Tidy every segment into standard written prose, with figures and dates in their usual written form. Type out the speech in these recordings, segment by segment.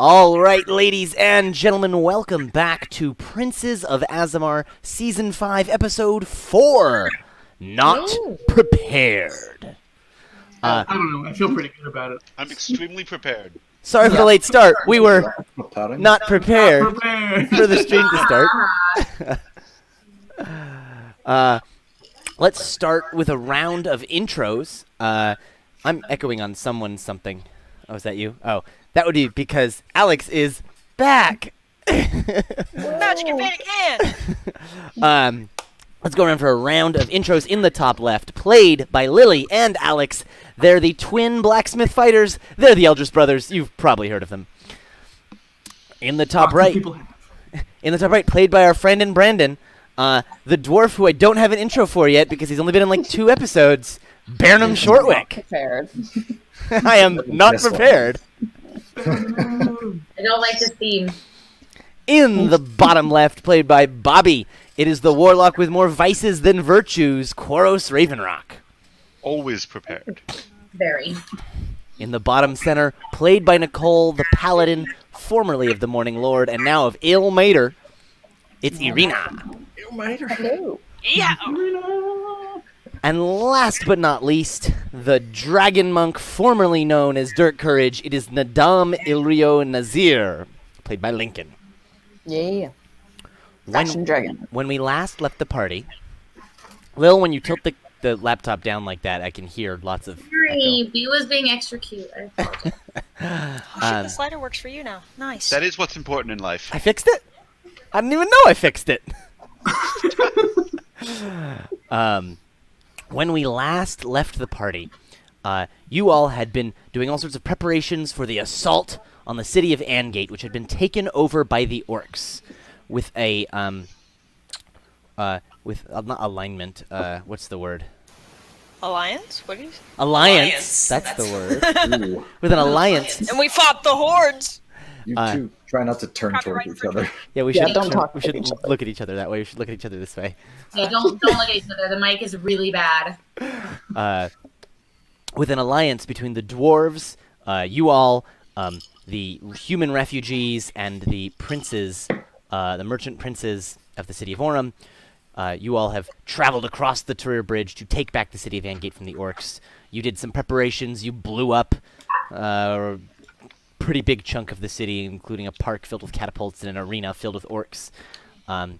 All right, ladies and gentlemen, welcome back to Princes of Azemar, Season 5, Episode 4, Not Prepared. I don't know. I feel pretty good about it. I'm extremely prepared. Sorry for the late start. We were not prepared Not prepared. for the stream to start. Let's start with a round of intros. I'm echoing on someone's something. Oh, is that you? Oh, that would be because Alex is back. Magic Infinity can! Let's go around for a round of intros in the top left, played by Lily and Alex. They're the twin blacksmith fighters. They're the Eldris brothers. You've probably heard of them. In the top right, played by our friend and Brandon, the dwarf who I don't have an intro for yet because he's only been in like 2 episodes, Burnham Shortwick. Prepared. I am not prepared. I don't like this theme. In the bottom left, played by Bobby, it is the warlock with more vices than virtues, Quaros Ravenrock. Always prepared. Very. In the bottom center, played by Nicole, the paladin, formerly of the Morning Lord, and now of Ilmater, it's Irina. Hello. Yeah! And last but not least, the dragon monk, formerly known as Dirk Courage, it is Nadam Ilrio Nazir, played by Lincoln. Yeah. Fashion dragon. When we last left the party, Lil, when you tilt the laptop down like that, I can hear lots of Sorry, B was being extra cute. I apologize. Oh, shit, the slider works for you now. Nice. That is what's important in life. I fixed it? I didn't even know I fixed it. When we last left the party, you all had been doing all sorts of preparations for the assault on the city of Angate, which had been taken over by the orcs with a, not alignment, what's the word? Alliance? What do you say? Alliance. That's the word. With an alliance. And we fought the hordes! You two try not to turn towards each other. Yeah, we Yeah, should don't talk we to should each other. look at each other that way. We should look at each other this way. Yeah, don't look at each other. The mic is really bad. With an alliance between the dwarves, you all, the human refugees, and the princes, the merchant princes of the city of Orem, you all have traveled across the Turir Bridge to take back the city of Angate from the orcs. You did some preparations. You blew up a pretty big chunk of the city, including a park filled with catapults and an arena filled with orcs. And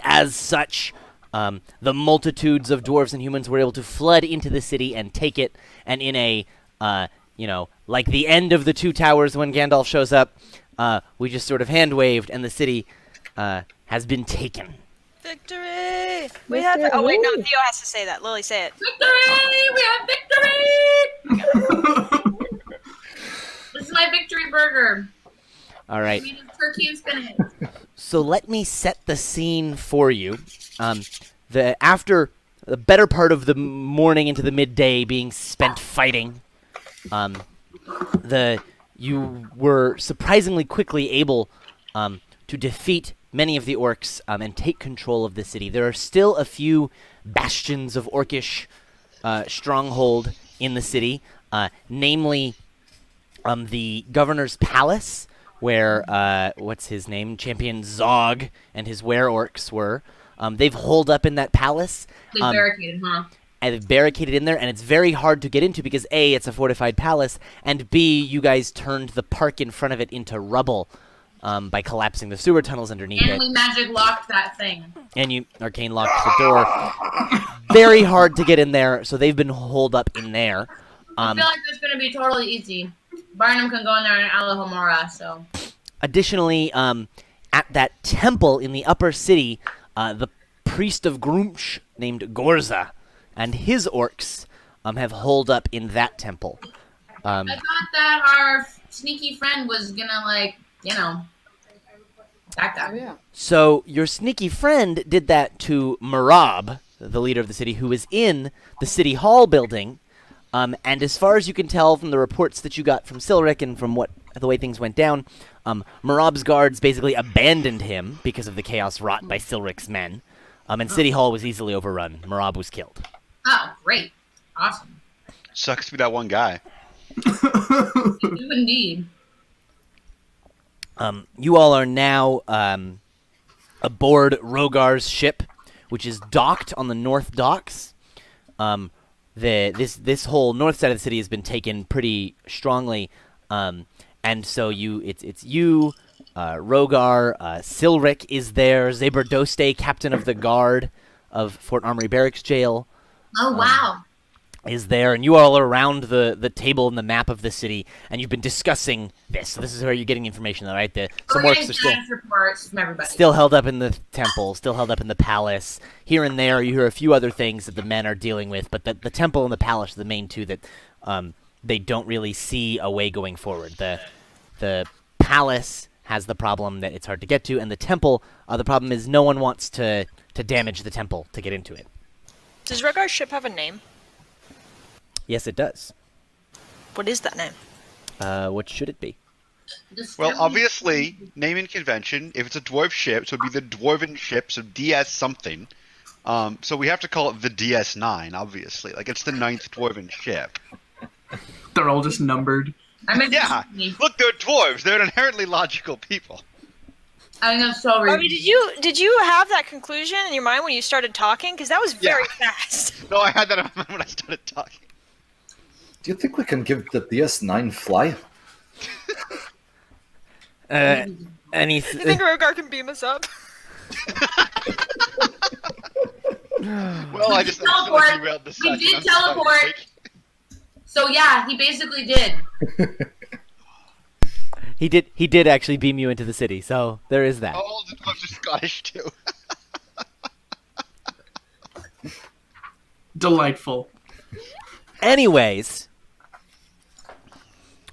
as such, the multitudes of dwarves and humans were able to flood into the city and take it, and in a, like the end of the Two Towers when Gandalf shows up, we just sort of hand-waved, and the city has been taken. Victory! We have. Oh, wait, no, Theo has to say that. Lily, say it. Victory! We have victory! This is my victory burger. All right. I mean, it's turkey and spinach. So let me set the scene for you. After the better part of the morning into the midday being spent fighting, you were surprisingly quickly able to defeat many of the orcs and take control of the city. There are still a few bastions of orcish stronghold in the city, namely the governor's palace, where, what's his name, Champion Zog and his were-orcs were. They've holed up in that palace. They barricaded, huh? And they've barricaded in there, and it's very hard to get into because, A, it's a fortified palace, and B, you guys turned the park in front of it into rubble by collapsing the sewer tunnels underneath it. And we magic locked that thing. And you arcane locked the door. Very hard to get in there, so they've been holed up in there. I feel like it's going to be totally easy. Barnum can go in there and Alahomora, so... Additionally, at that temple in the upper city, the priest of Grumsh named Gorza and his orcs have holed up in that temple. I thought that our sneaky friend was gonna, like, attack that. Oh, yeah. So your sneaky friend did that to Marab, the leader of the city, who was in the city hall building. And as far as you can tell from the reports that you got from Silric and from the way things went down, Marab's guards basically abandoned him because of the chaos wrought by Silric's men. And City Hall was easily overrun. Marab was killed. Oh, great. Awesome. Sucks to be that one guy. You do indeed. You all are now aboard Rogar's ship, which is docked on the north docks. This whole north side of the city has been taken pretty strongly, and so it's you, Rogar, Silric is there, Zaberdoste, captain of the guard of Fort Armory Barracks Jail, Oh wow. is there, and you all are around the table and the map of the city, and you've been discussing this. So this is where you're getting information, right? Some We're orcs getting are status reports from everybody. still held up in the temple, still held up in the palace. Here and there, you hear a few other things that the men are dealing with, but the temple and the palace are the main two that they don't really see a way going forward. The palace has the problem that it's hard to get to, and the temple, the problem is no one wants to damage the temple to get into it. Does Rogar's ship have a name? Yes, it does. What is that name? What should it be? Well, obviously, naming convention, if it's a dwarf ship, so it'd be the dwarven ship, so DS something. So we have to call it the DS9, obviously. Like, it's the 9th dwarven ship. They're all just numbered. I mean, Yeah, look, they're dwarves. They're inherently logical people. I think that's so I mean, ridiculous. did you have that conclusion in your mind when you started talking? Because that was very fast. No, I had that in my mind when I started talking. Do you think we can give the DS9 fly? Any You think Rogar can beam us up? Well, I just teleport. derailed the We session. did I'm sorry, teleport. Jake. So yeah, he basically did. He did actually beam you into the city, so there is that. All the dwarves are Scottish, too. Delightful. Anyways,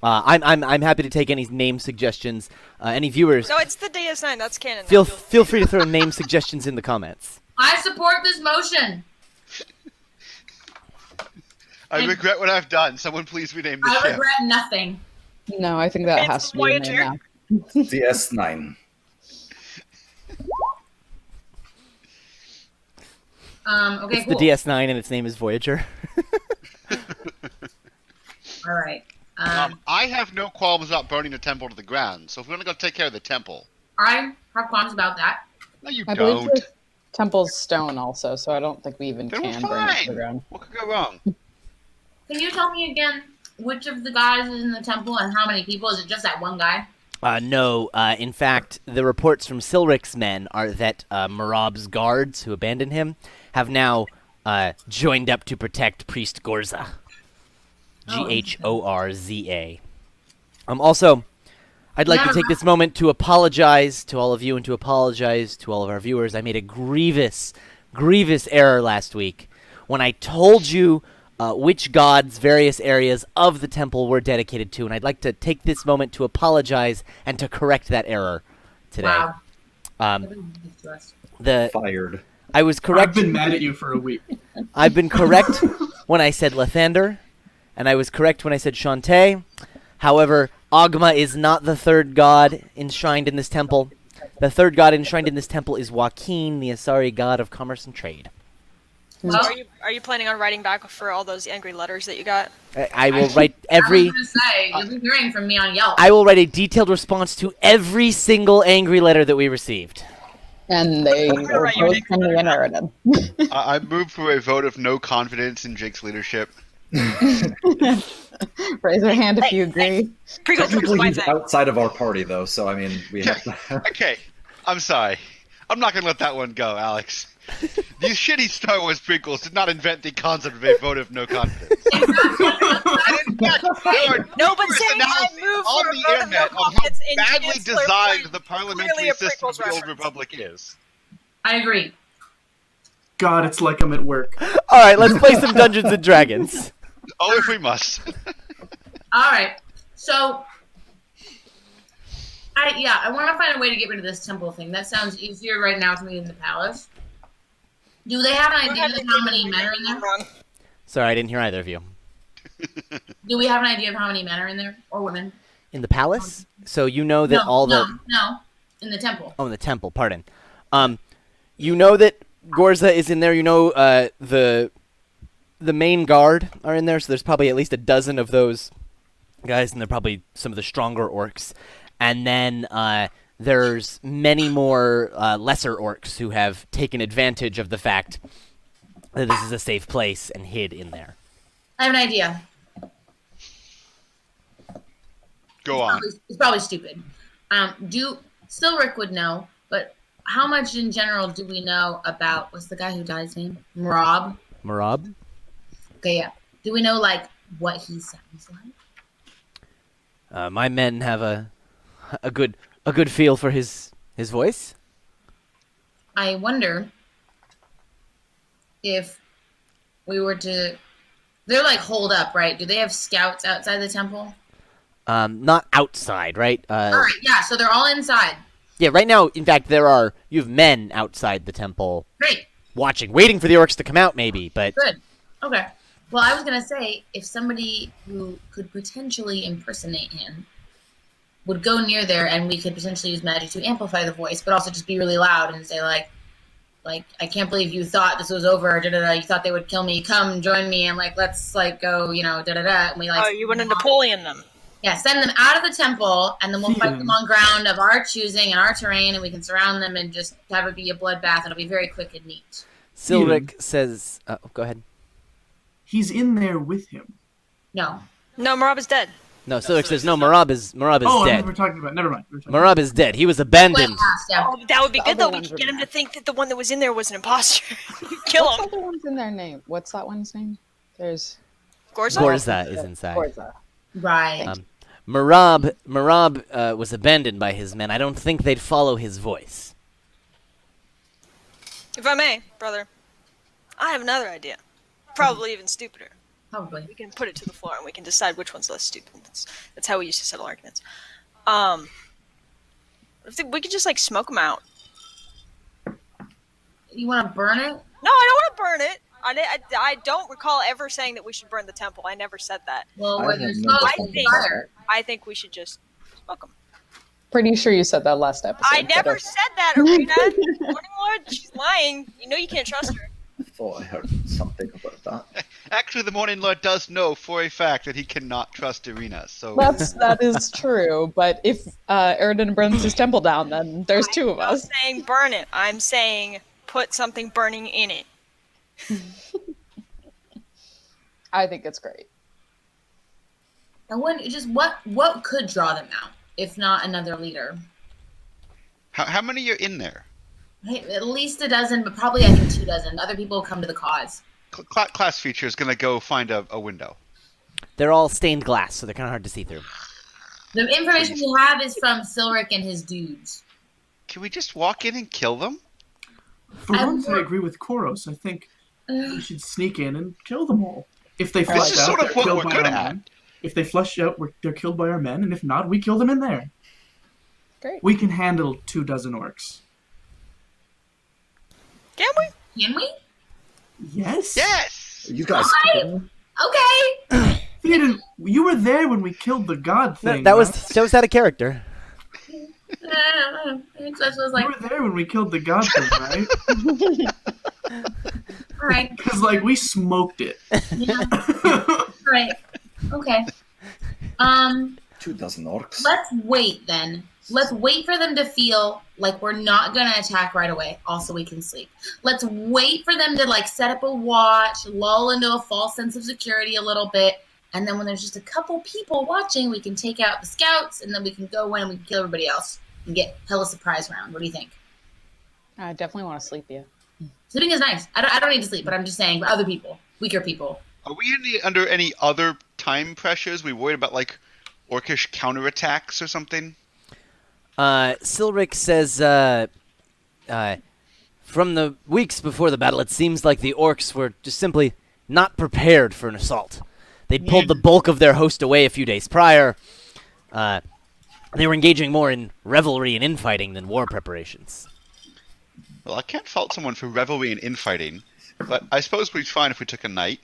I'm happy to take any name suggestions. Any viewers, No, it's the DS9. That's canon. feel free to throw name suggestions in the comments. I support this motion. I regret what I've done. Someone please rename the I ship. regret nothing. No, I think that It's has to be in there Voyager. now. DS9. Okay, It's cool. the DS9 and its name is Voyager. All right. I have no qualms about burning the temple to the ground, so if we want to go take care of the temple. I have qualms about that. No, you I believe don't. the temple's stone also, so I don't think we even Then we're can bring it to the fine. ground. What could go wrong? Can you tell me again which of the guys is in the temple and how many people? Is it just that one guy? No, in fact, the reports from Silric's men are that Marab's guards, who abandoned him, have now joined up to protect Priest Gorza. Oh, Ghorza. Also, I'd like to take this moment to apologize to all of you and to apologize to all of our viewers. I made a grievous error last week when I told you which gods various areas of the temple were dedicated to, and I'd like to take this moment to apologize and to correct that error today. Wow. Fired. I was correct. I've been mad at you for a week. I've been correct when I said Lathander, and I was correct when I said Shantae. However, Ogma is not the third god enshrined in this temple. The third god enshrined in this temple is Joaquin, the Asari god of commerce and trade. So are you planning on writing back for all those angry letters that you got? I will write I every. was gonna say, you'll be hearing from me on Yelp. I will write a detailed response to every single angry letter that we received. And they were Right, you both did. coming in narrative. I move for a vote of no confidence in Jake's leadership. Raise your hand if you agree. Technically, my he's thing. outside of our party, though, so I mean, we have to. Okay, I'm sorry. I'm not going to let that one go, Alex. These shitty Star Wars prequels did not invent the concept of a vote of no confidence. And in fact, there are No, but numerous saying I analyses move on for a the vote of internet no of how confidence in badly Chancellor designed Floyd the clearly parliamentary a system of prequels the Old reference. Republic is. I agree. God, it's like I'm at work. All right, let's play some Dungeons and Dragons. Oh, if we must. All right. So, I want to find a way to get rid of this temple thing. That sounds easier right now to me than the palace. Do they have an idea of how many men are in there? Sorry, I didn't hear either of you. Do we have an idea of how many men are in there or women? In the palace? So you know that no, in the temple. Oh, in the temple, pardon. You know that Gorza is in there. You know the main guard are in there, so there's probably at least a dozen of those guys, and they're probably some of the stronger orcs. and then there's many more lesser orcs who have taken advantage of the fact that this is a safe place and hid in there. I have an idea. Go on. It's probably stupid. Still Rick would know, but how much in general do we know about what's the guy who died's name? Rob. Marab? Okay, yeah. Do we know like what he sounds like? My men have a good feel for his voice. I wonder if we were to. They're like holed up, right? Do they have scouts outside the temple? Not outside, right? All right, yeah. So they're all inside. Yeah, right now, in fact, you have men outside the temple Great. watching, waiting for the orcs to come out, maybe, but Good. Okay. Well, I was gonna say if somebody who could potentially impersonate him would go near there, and we could potentially use magic to amplify the voice, but also just be really loud and say like I can't believe you thought this was over. Da da da. You thought they would kill me. Come join me, and like let's like go. Da da da. And we like. Oh, you want to Napoleon them? Yeah, send them out of the temple, and then we'll fight them on ground of our choosing and our terrain, and we can surround them and just have it be a bloodbath. It'll be very quick and neat. Silric says, go ahead. He's in there with him. No. No, Marab is dead. No, Silric says, no, Marab is Oh, dead. we're talking about. Never mind. Marab is dead. He was abandoned. Yeah. Oh, that would be good other though. We ones could are get him to bad. think that the one that was in there was an imposter. Kill What's him. the other one's in their name? What's that one's name? There's Gorza? Gorza is inside. Gorza. Right. Marab was abandoned by his men. I don't think they'd follow his voice. If I may, brother, I have another idea. Probably even stupider. Probably. We can put it to the floor and we can decide which one's less stupid. That's how we used to settle arguments. I think we could just like smoke them out. You want to burn it? No, I don't want to burn it. I don't recall ever saying that we should burn the temple. I never said that. Well, I where have there's no smoke, I there's think- fire. I think we should just smoke them. Pretty sure you said that last episode. I but never said that, Arena. Morning Lord, she's lying. You know you can't trust her. I thought I heard something about that. Actually, the Morning Lord does know for a fact that he cannot trust Irina. So that is true, but if Eridan burns his temple down, then there's two of I'm not us. saying burn it. I'm saying put something burning in it. I think it's great. And when just what could draw them out if not another leader? how many are in there? Hey, at least a dozen, but probably I think 2 dozen. Other people will come to the cause. Class feature is going to go find a window. They're all stained glass, so they're kind of hard to see through. The information we have is from Silric and his dudes. Can we just walk in and kill them? For once, I agree with Koros. I think we should sneak in and kill them all. If they flush is out, sort of they're what killed we're by good our at. men. If they flush out, they're killed by our men, and if not, we kill them in there. Great. We can handle 2 dozen orcs. Can we? Can we? Yes. Yes. You guys. Okay. Theoden, you were there when we killed the god No, thing. that was right? out of character. I think Such was like, You were there when we killed the god thing, right? all right, Because like we smoked it. yeah, all right, okay. 2 dozen orcs. Let's wait then. Let's wait for them to feel like we're not gonna attack right away. Also, we can sleep. Let's wait for them to like set up a watch, lull into a false sense of security a little bit, and then when there's just a couple people watching, we can take out the scouts, and then we can go in and we can kill everybody else and get hella surprise round. What do you think? I definitely want to sleep you. Sleeping is nice. I don't need to sleep, but I'm just saying for other people, weaker people. Are we under any other time pressures? We worried about like orcish counterattacks or something? Silric says, from the weeks before the battle, it seems like the orcs were just simply not prepared for an assault. They'd pulled the bulk of their host away a few days prior. They were engaging more in revelry and infighting than war preparations. Well, I can't fault someone for revelry and infighting, but I suppose we'd be fine if we took a night.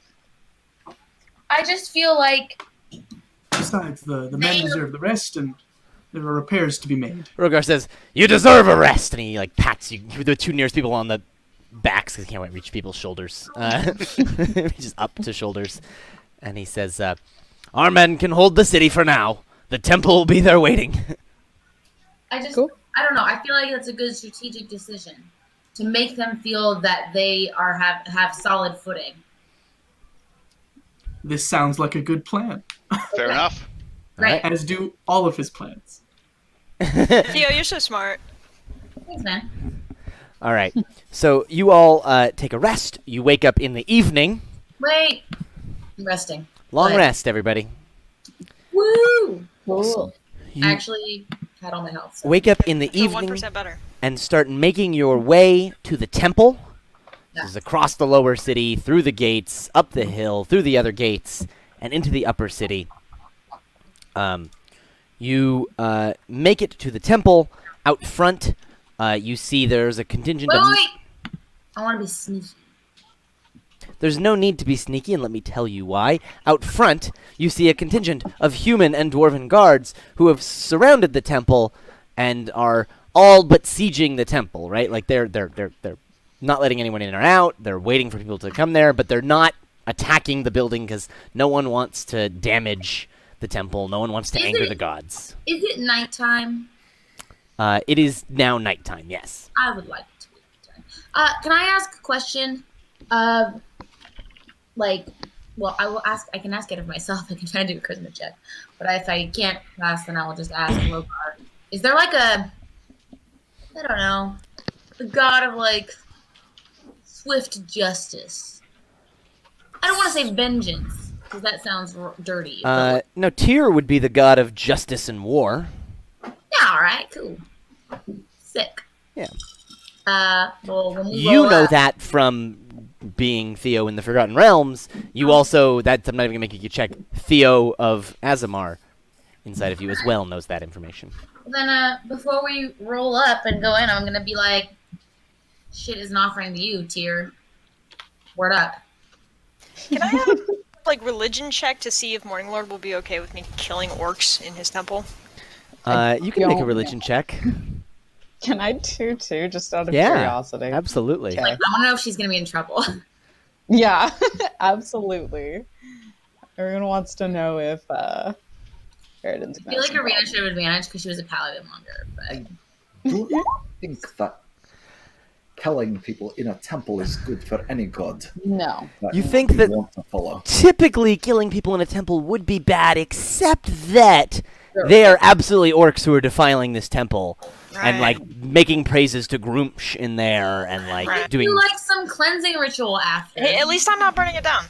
I just feel like Besides, the men deserve the rest, and there are repairs to be made. Rogar says, "You deserve a rest," and he like pats you, the 2 nearest people on the backs because he can't reach people's shoulders. Reaches up to shoulders, and he says, "Our men can hold the city for now. The temple will be there waiting." I just, Cool. I don't know. I feel like that's a good strategic decision to make them feel that they have solid footing. This sounds like a good plan, Fair enough. Right. as do all of his plans. Theo, you're so smart. Thanks, man. All right. So you all take a rest. You wake up in the evening. Wait. I'm resting. Long Good. rest, everybody. Woo! Cool. You Actually, had all my health. So. wake up in the So evening 1% better. and start making your way to the temple. Yeah. This is across the lower city, through the gates, up the hill, through the other gates, and into the upper city. You make it to the temple. Out front, you see there's a contingent Wait, of... wait. I want to be sneaky. There's no need to be sneaky, and let me tell you why. Out front, you see a contingent of human and dwarven guards who have surrounded the temple and are all but sieging the temple, right? Like they're not letting anyone in or out. They're waiting for people to come there, but they're not attacking the building because no one wants to damage the temple. No one wants to anger the gods. Is it nighttime? It is now nighttime, yes. I would like it to be nighttime. Can I ask a question? I will ask. I can ask it of myself. I can try to do a charisma check, but if I can't pass, then I will just ask Logar. Is there like a, I don't know, the god of like swift justice? I don't want to say vengeance because that sounds dirty. But No, Tyr would be the god of justice and war. yeah, all right, cool, sick. Yeah. Well, when we You roll know up, that from being Theo in the Forgotten Realms. You also, I'm not even going to make you check, Theo of Azemar inside of you as well knows that information. then before we roll up and go in, I'm gonna be like, shit is an offering to you, Tyr. Word up. Can I have a religion check to see if Morning Lord will be okay with me killing orcs in his temple? You can make a don't religion check. Can I do too, just out of Yeah, curiosity? absolutely. Okay. Like, I want to know if she's gonna be in trouble. Yeah, absolutely. Everyone wants to know if Eridan's I feel like Arena should have advantage because she was a paladin longer, but Do think that killing people in a temple is good for any god No. that You think that want to follow. typically killing people in a temple would be bad, except that they are absolutely orcs who are defiling this temple and Right. making praises to Groomsh in there and Right. doing. do like some cleansing ritual after. Hey, at least I'm not burning it down.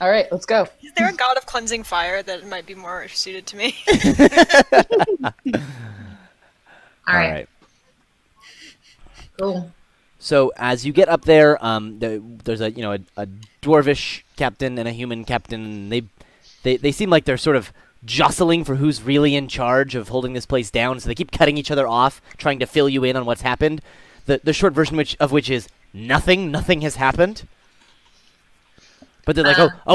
All right, let's go. Is there a god of cleansing fire that might be more suited to me? All right, cool. So as you get up there, there's a dwarvish captain and a human captain. And they seem like they're sort of jostling for who's really in charge of holding this place down. So they keep cutting each other off, trying to fill you in on what's happened. The short version of which is nothing. Nothing has happened. But they're like,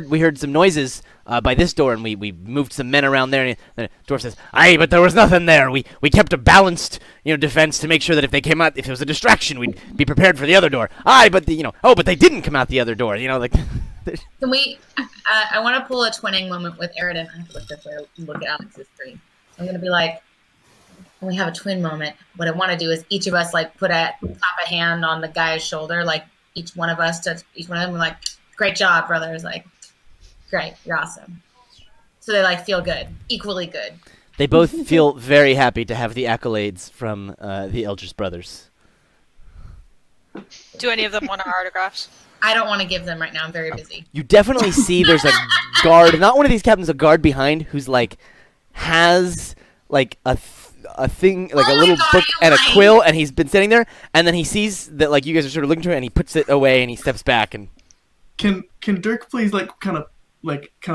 we heard some noises by this door, and we moved some men around there. And the dwarf says, "Aye, but there was nothing there. We kept a balanced defense to make sure that if they came out, if it was a distraction, we'd be prepared for the other door. Aye, but but they didn't come out the other door. Can we? I want to pull a twinning moment with Eridan. I have to look this way. Look at Alex's screen. So I'm gonna be like, when we have a twin moment, what I want to do is each of us put a hand on the guy's shoulder, each one of us touch each one of them, and great job, brothers. Great, you're awesome. So they feel good, equally good. They both feel very happy to have the accolades from the Eldridge brothers. Do any of them want our autographs? I don't want to give them right now. I'm very busy. You definitely see there's a guard, not one of these captains, a guard behind who's has a thing, a little God, book are you and a lying? quill, and he's been sitting there, and then he sees that you guys are sort of looking to it, and he puts it away, and he steps back, and Can Dirk please kind of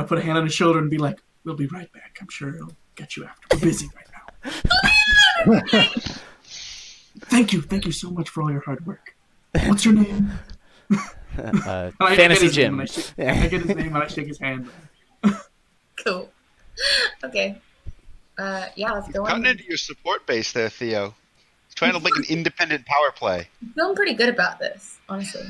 put a hand on his shoulder and be like, "We'll be right back. I'm sure he'll get you after. We're busy right now." Thank you so much for all your hard work. What's your name? And I get Fantasy his name Gym. and I get his name and I shake his hand. Cool. Okay. Yeah, let's go Cutting on. into your support base there, Theo. Trying to make an independent power play. I'm feeling pretty good about this, honestly.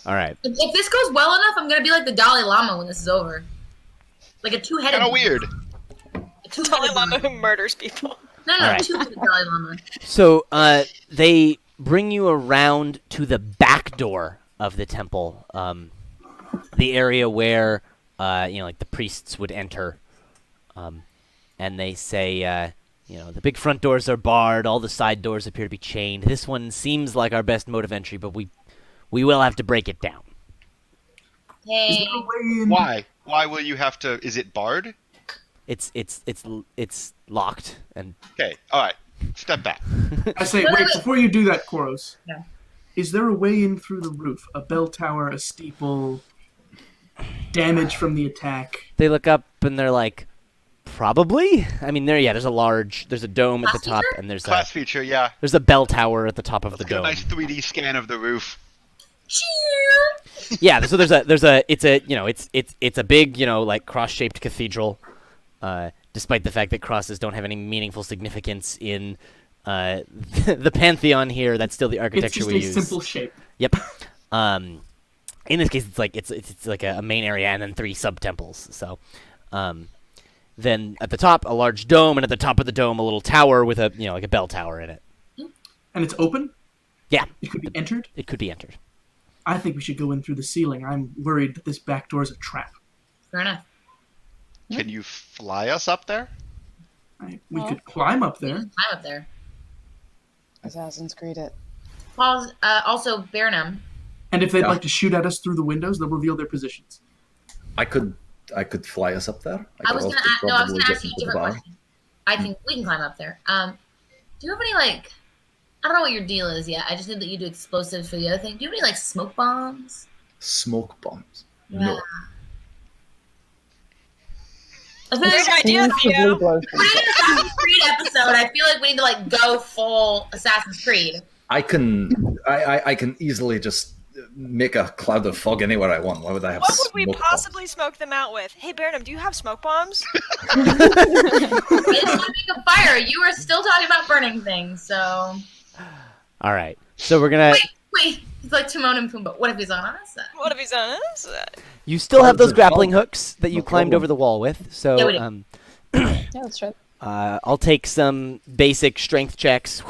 all right. If this goes well enough, I'm gonna be like the Dalai Lama when this is over. Like a two-headed. Kind of weird. A two-headed Dalai Lama who murders people. No, Alright. two-headed Dalai Lama. So they bring you around to the back door of the temple, the area where like the priests would enter, and they say, the big front doors are barred, all the side doors appear to be chained. This one seems like our best mode of entry, but we will have to break it down. Is Hey. there a way in? Why? Why will you have to? Is it barred? It's locked, and Okay. All right. Step back. I say, Wait, wait, wait. before you do that, Koros. Yeah. Is there a way in through the roof? A bell tower, a steeple, damage from the attack? they look up and they're like, probably. I mean, there's a dome at the Class top, feature? and there's Class feature. Yeah. a bell tower at the top of Let's the get a dome. nice 3D scan of the roof. Yeah, so it's a big, like cross-shaped cathedral. Despite the fact that crosses don't have any meaningful significance in the pantheon here, that's still the It's architecture just we a use. simple shape. Yep. In this case, it's like a main area and then 3 sub-temples. So, then at the top, a large dome, and at the top of the dome, a little tower with a like a bell tower in it. And it's open? Yeah, It could be entered? it could be entered. I think we should go in through the ceiling. I'm worried that this back door is a trap. Fair enough. Can you fly us up there? We could climb up there. Climb up there. Assassin's Creed it. Paul's also Burnham. And if they'd Yeah. like to shoot at us through the windows, they'll reveal their positions. I could fly us up there. I was gonna ask you a different the question. I can we can climb up there. Do you have any like I don't know what your deal is yet. I just knew that you do explosives for the other thing. Do you have any like smoke bombs? Smoke bombs. Yeah. No. I feel Great like idea, Theo. Blows we're in an Assassin's Creed episode. I feel like we need to like go full Assassin's Creed. I can easily just make a cloud of fog anywhere I want. Why would I have What would we smoke possibly smoke them out with? Hey, Burnham, do you have smoke bombs? I didn't want to make a fire. You were still talking about burning things, so All right, so we're gonna. wait. It's like Timon and Pumbaa. What if he's on us? What have you done? You still have those Bombs are grappling fun. hooks that you No climbed problem. over the wall with. So Yeah, we did. Yeah, that's right. I'll take some basic strength checks.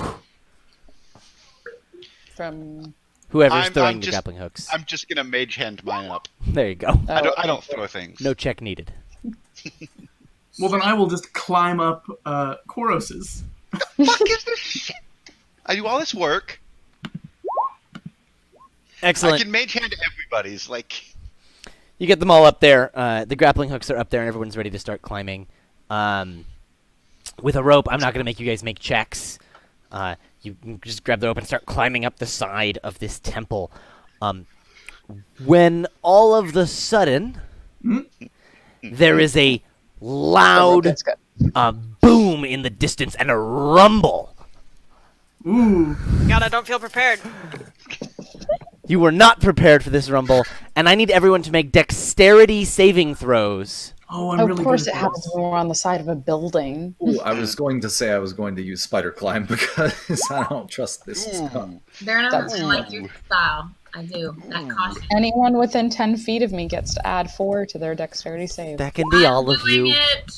From Whoever's I'm throwing the just- grappling hooks. I'm just gonna mage hand mine up. There you go. I don't throw things. No check needed. Well, then I will just climb up Koros's. Fuck is this shit? I do all this work. I Excellent. can mage hand everybody's. Like, You get them all up there. The grappling hooks are up there, and everyone's ready to start climbing. With a rope, I'm not going to make you guys make checks. You can just grab the rope and start climbing up the side of this temple. When all of the sudden, there is a loud That's good. boom in the distance and a rumble. Ooh. God, I don't feel prepared. You were not prepared for this rumble, and I need everyone to make dexterity saving throws. Oh, I'm Of really course, good it at happens this. when we're on the side of a building. Ooh, I was going to say I was going to use spider climb because I don't trust this stuff. Burnham, That's- I like your style. I do. That caution. Anyone within 10 feet of me gets to add 4 to their dexterity save. That can be all of Doing you. it.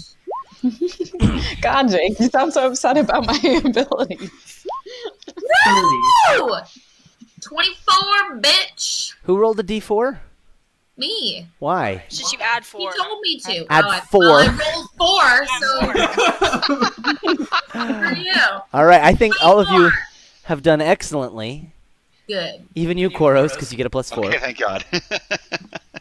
God, Jake, you sound so upset about my abilities. 30. Woo! 24, bitch. Who rolled a d4? Me. Why? Should you add He 4? told me to. Add I, 4. Well, I rolled 4, so for you. All right, I think all of you have done excellently. Good. Even you, Koros, because you get a +4. okay, thank God.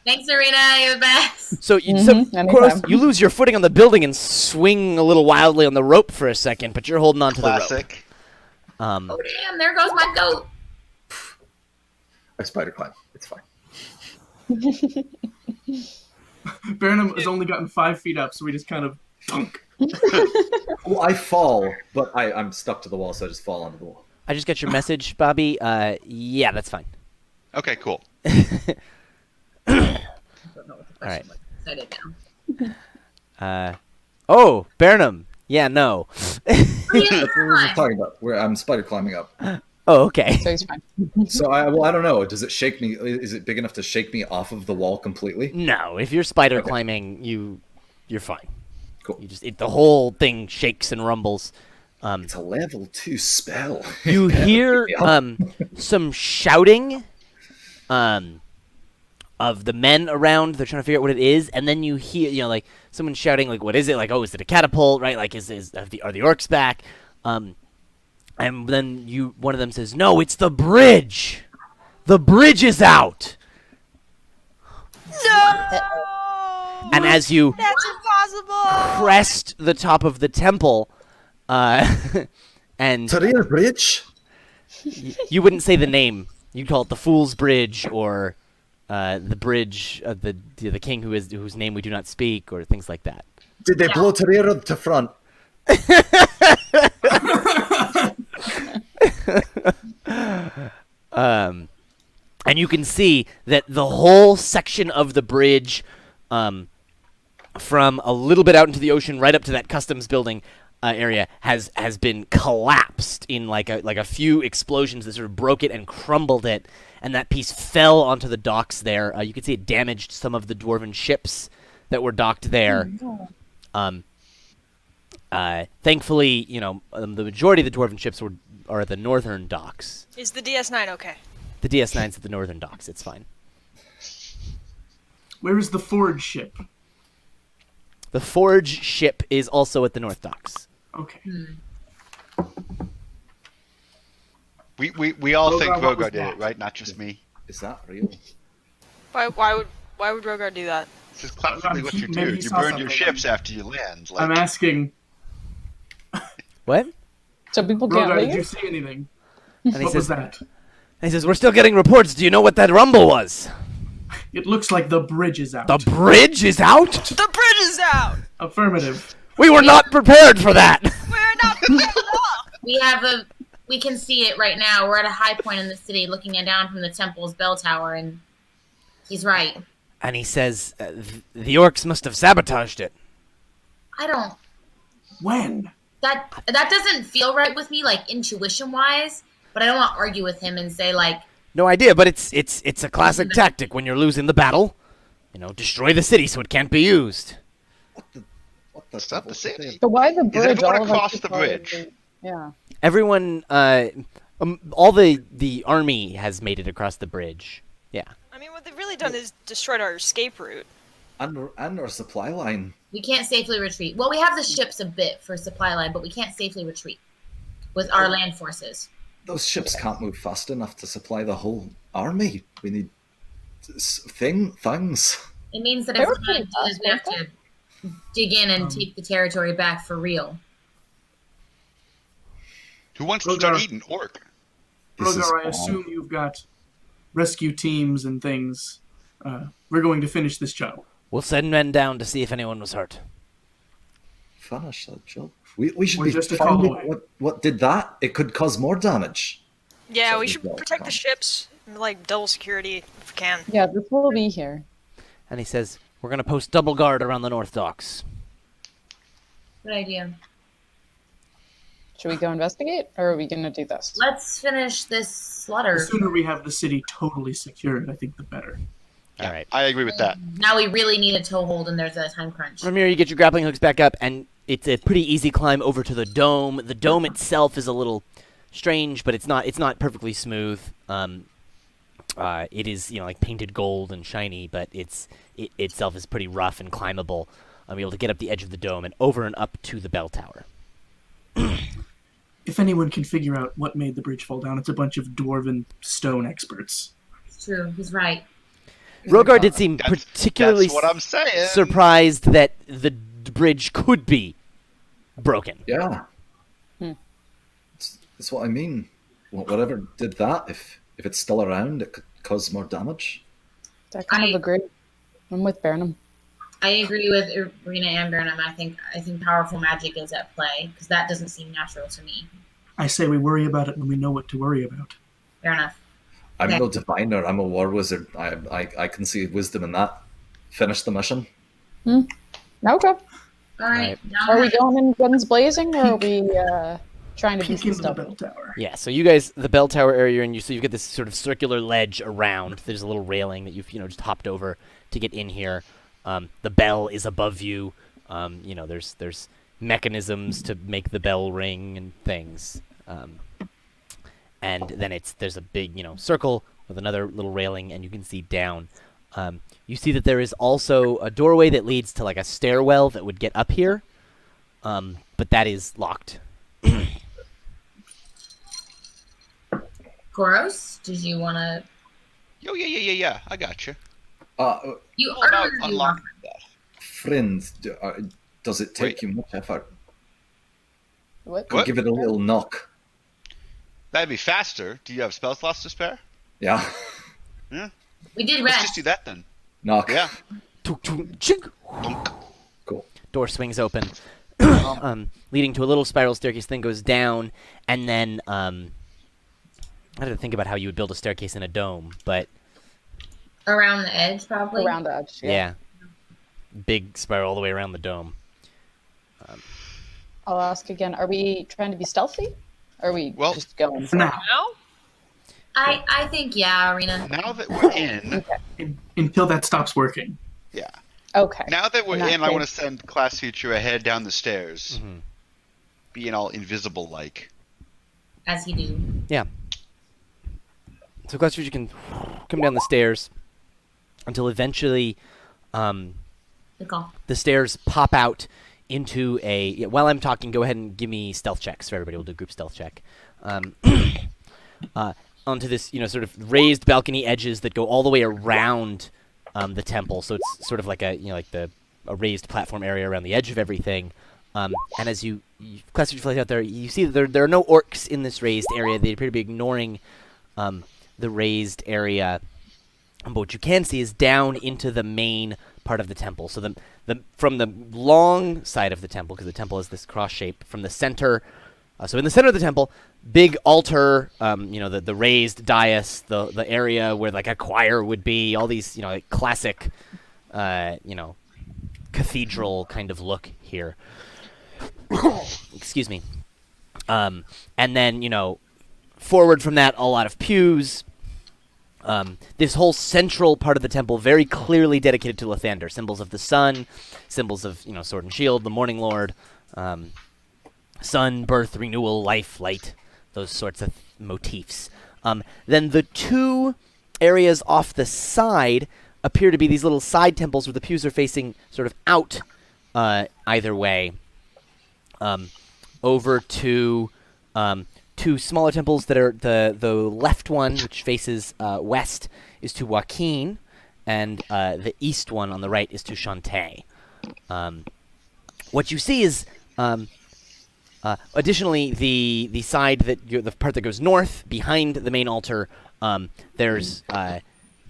Thanks, Serena. You're the best. So, anytime. Koros, you lose your footing on the building and swing a little wildly on the rope for a second, but you're holding on to the rope. Classic. Oh, damn. There goes my goat. I spider climb. It's fine. Burnham has only gotten 5 feet up, so we just kind of thunk. Well, I fall, but I'm stuck to the wall, so I just fall onto the wall. I just got your message, Bobby. Yeah, that's fine. Okay, cool. I don't know what the All right. question was. Excited now. Oh, Burnham. Yeah, no. Oh, yeah, That's what we were fine. just talking about. Where I'm spider climbing up. Oh, okay. So he's fine. So I don't know. Does it shake me? Is it big enough to shake me off of the wall completely? No, if you're spider Okay. climbing, you you're fine. Cool. The whole thing shakes and rumbles. It's a level 2 spell. You hear some shouting of the men around. They're trying to figure out what it is, and then you hear, like someone shouting, like, "What is it?" Like, "Oh, is it a catapult?" Right? Like, are the orcs back? And then one of them says, "No, it's the bridge. The bridge is out." No! And as you That's impossible! crest the top of the temple, and Career Bridge? you wouldn't say the name. You'd call it the Fool's Bridge, or the bridge of the king whose name we do not speak, or things like that. Did they blow Career to front? And you can see that the whole section of the bridge, from a little bit out into the ocean right up to that customs building area, has been collapsed in like a few explosions that sort of broke it and crumbled it, and that piece fell onto the docks there. You can see it damaged some of the dwarven ships that were docked there. Thankfully, the majority of the dwarven ships are at the northern docks. Is the DS9 okay? The DS9's at the northern docks. It's fine. Where is the Forge ship? The Forge ship is also at the north docks. Okay. We all think Rogar, what was Rogar did that? it, right? Not just me. Is that real? Why would Rogar do that? This is classically what you Maybe do. he You saw burn your something. ships after you land. Like, I'm asking, What? So people can't Rogar, did you leave? see anything? And he What was says, that? "We're still getting reports. Do you know what that rumble was?" It looks like the bridge is out. The bridge is out? The bridge is out! Affirmative. We were not prepared for that. We're not prepared at all! We can see it right now. We're at a high point in the city, looking down from the temple's bell tower, and he's right. And he says, the orcs must have sabotaged it. I don't. When? That doesn't feel right with me, like intuition wise. But I don't want to argue with him and say like, No idea, but it's a classic tactic when you're losing the battle. Destroy the city so it can't be used. What the Stop devil the city. did So why the bridge? everyone All of us across should the probably bridge? be- Yeah. Everyone, all the army has made it across the bridge. Yeah. I mean, what they've really done is destroyed our escape route. And our supply line. we can't safely retreat. Well, we have the ships a bit for supply line, but we can't safely retreat with our land forces. Those ships can't move fast enough to supply the whole army. We need things. It means that They if were we're going to pretty do this, we have fast, to dig in and take the territory back for real. who wants to start Rogar. eating orc? This is Rogar, I all- assume you've got rescue teams and things. We're going to finish this job. We'll send men down to see if anyone was hurt. Finish that job. We should We're be just a call finding away. what did that. It could cause more damage. Yeah, So we we should don't protect the come. ships, like double security if we can. Yeah, this will be here. And he says, we're going to post double guard around the north docks. Good idea. Should we go investigate, or are we gonna do this? Let's finish this slaughter. The sooner we have the city totally secured, I think the better. All right. I agree with that. Now we really need a toehold, and there's a time crunch. From here, you get your grappling hooks back up, and it's a pretty easy climb over to the dome. The dome itself is a little strange, but it's not perfectly smooth. It is like painted gold and shiny, but it itself is pretty rough and climbable. I'm able to get up the edge of the dome and over and up to the bell tower. If anyone can figure out what made the bridge fall down, it's a bunch of dwarven stone experts. It's true. He's right. Rogar did seem That's particularly what I'm saying. surprised that the bridge could be broken. Yeah. That's what I mean. Whatever did that, if it's still around, it could cause more damage. I kind of agree. I'm with Burnham. I agree with Irina and Burnham. I think powerful magic is at play because that doesn't seem natural to me. I say we worry about it when we know what to worry about. Fair enough. I'm Okay. no diviner. I'm a war wizard. I can see wisdom in that. Finish the mission. Okay. All right. Down Are we the- going in guns blazing, or are we trying to be Peek into the stealthy? bell tower. Yeah, so you guys, the bell tower area, and you've got this sort of circular ledge around. There's a little railing that you've just hopped over to get in here. The bell is above you. There's mechanisms to make the bell ring and things. And then there's a big circle with another little railing, and you can see down. You see that there is also a doorway that leads to like a stairwell that would get up here, but that is locked. Koros, did you want to? Yeah. I got you. You All about earned unlocking that. Friends, does it take you much effort? What? What? Give it a little knock. That'd be faster. Do you have spell slots to spare? Yeah. Yeah. We did Let's rest. just do that then. Knock. Yeah. Tuk, tuk, chink. Dunk. Cool. Door swings open, leading to a little spiral staircase. Thing goes down, and then I had to think about how you would build a staircase in a dome, but Around the edge, probably. Around the edge. yeah, big spiral all the way around the dome. I'll ask again. Are we trying to be stealthy? Or are we Well, just going? For now, No? I think, yeah, Arena. Now that we're in, until that stops working. yeah. Okay. Now that we're In that in, I want to case- send Class Future ahead down the stairs, Mhm. being all invisible like. As you do. So Class Future can come down the stairs until eventually Good call. the stairs pop out into a. Yeah, while I'm talking, go ahead and give me stealth checks for everybody. We'll do a group stealth check. Onto this, sort of raised balcony edges that go all the way around the temple. So it's sort of like a raised platform area around the edge of everything. And as you Class Future flies out there, you see that there are no orcs in this raised area. They appear to be ignoring the raised area. But what you can see is down into the main part of the temple. So from the long side of the temple, because the temple is this cross shape, from the center. So in the center of the temple, big altar, the raised dais, the area where like a choir would be, all these like classic, cathedral kind of look here. Excuse me. And then forward from that, a lot of pews. This whole central part of the temple very clearly dedicated to Lathander. Symbols of the sun, symbols of, sword and shield, the Morning Lord, sun, birth, renewal, life, light, those sorts of motifs. Then the two areas off the side appear to be these little side temples where the pews are facing sort of out either way. Over to two smaller temples that are the left one, which faces west, is to Joaquin, and the east one on the right is to Shantae. What you see is, additionally, the side the part that goes north behind the main altar. There's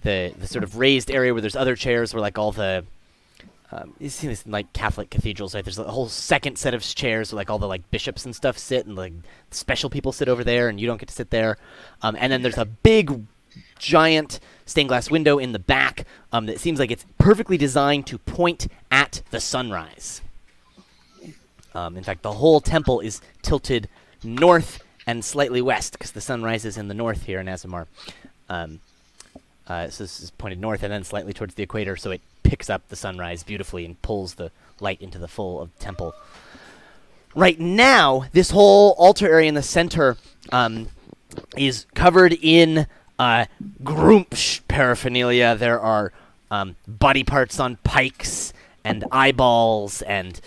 the sort of raised area where there's other chairs where like all the you see this in like Catholic cathedrals, right? There's a whole second set of chairs where like all the like bishops and stuff sit, and like special people sit over there, and you don't get to sit there. And then there's a big, giant stained glass window in the back that seems like it's perfectly designed to point at the sunrise. In fact, the whole temple is tilted north and slightly west because the sun rises in the north here in Azemar. So this is pointed north and then slightly towards the equator, so it picks up the sunrise beautifully and pulls the light into the full of the temple. Right now, this whole altar area in the center is covered in Grumpsh paraphernalia. There are body parts on pikes and eyeballs and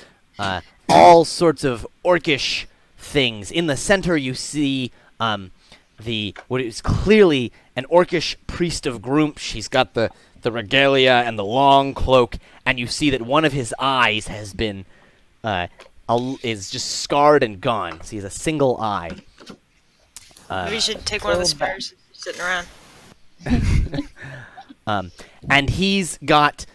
all sorts of orcish things. In the center, you see what is clearly an orcish priest of Grumpsh. He's got the regalia and the long cloak, and you see that one of his eyes has been is just scarred and gone. So he has a single eye. Maybe you should take one of the spares sitting around. And he's got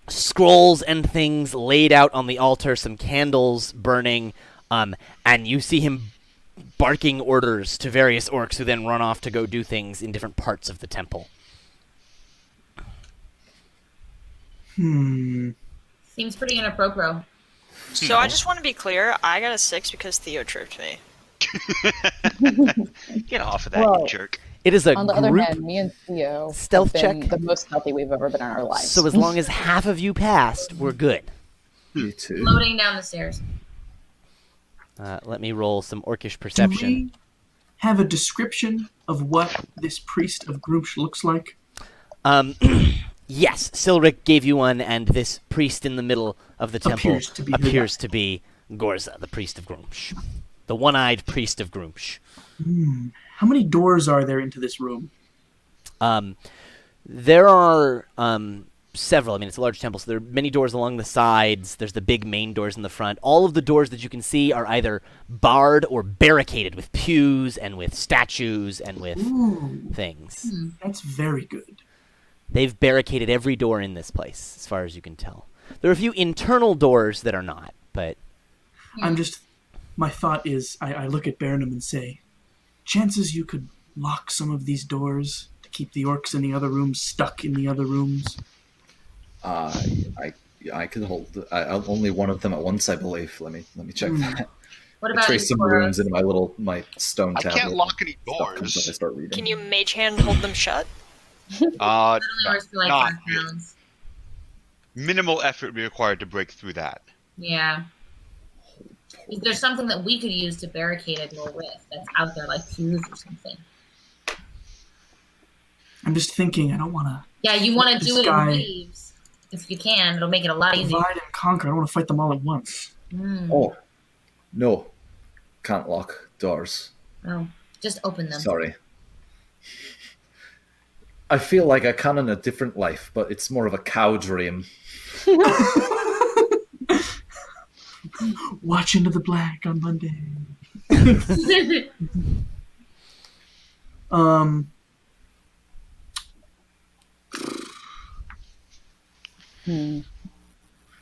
scrolls and things laid out on the altar, some candles burning, and you see him barking orders to various orcs who then run off to go do things in different parts of the temple. Seems pretty inappropriate. So I just want to be clear, I got a 6 because Theo tripped me. Get off of that, Whoa. you jerk. It is a On the other group hand, me and Theo stealth have been check. the most stealthy we've ever been in our lives. So as long as half of you passed, we're good. You too. Floating down the stairs. Let me roll some orcish Do perception. we have a description of what this priest of Groomsh looks like? Yes, Silric gave you one, and this priest in the middle of the temple Appears to be Gorza, the priest of Groomsh. The one-eyed priest of Groomsh. How many doors are there into this room? There are several. I mean, it's a large temple, so there are many doors along the sides. There's the big main doors in the front. All of the doors that you can see are either barred or barricaded with pews and with statues and with things. That's very good. They've barricaded every door in this place, as far as you can tell. There are a few internal doors that are not, but... My thought is, I look at Baranum and say, chances you could lock some of these doors to keep the orcs in the other rooms stuck in the other rooms? I can hold only one of them at once, I believe. Let me check that. What I about trace you, some Cora? runes into my stone I tablet. can't lock any Stuff comes up, I doors. start reading. Can you mage hand hold them shut? No, Doors for like not 5 really. pounds. Minimal effort would be required to break through that. Yeah. Is there something that we could use to barricade a door with that's out there, like pews or something? I'm just thinking, I don't want to Yeah, you want to This do it guy- in waves. If you can, it'll make it a lot easier. divide and conquer. I don't want to fight them all at once. Oh, no. Can't lock doors. Oh, just open them. Sorry. I feel like I can in a different life, but it's more of a cow dream. Watch Into the Black on Monday.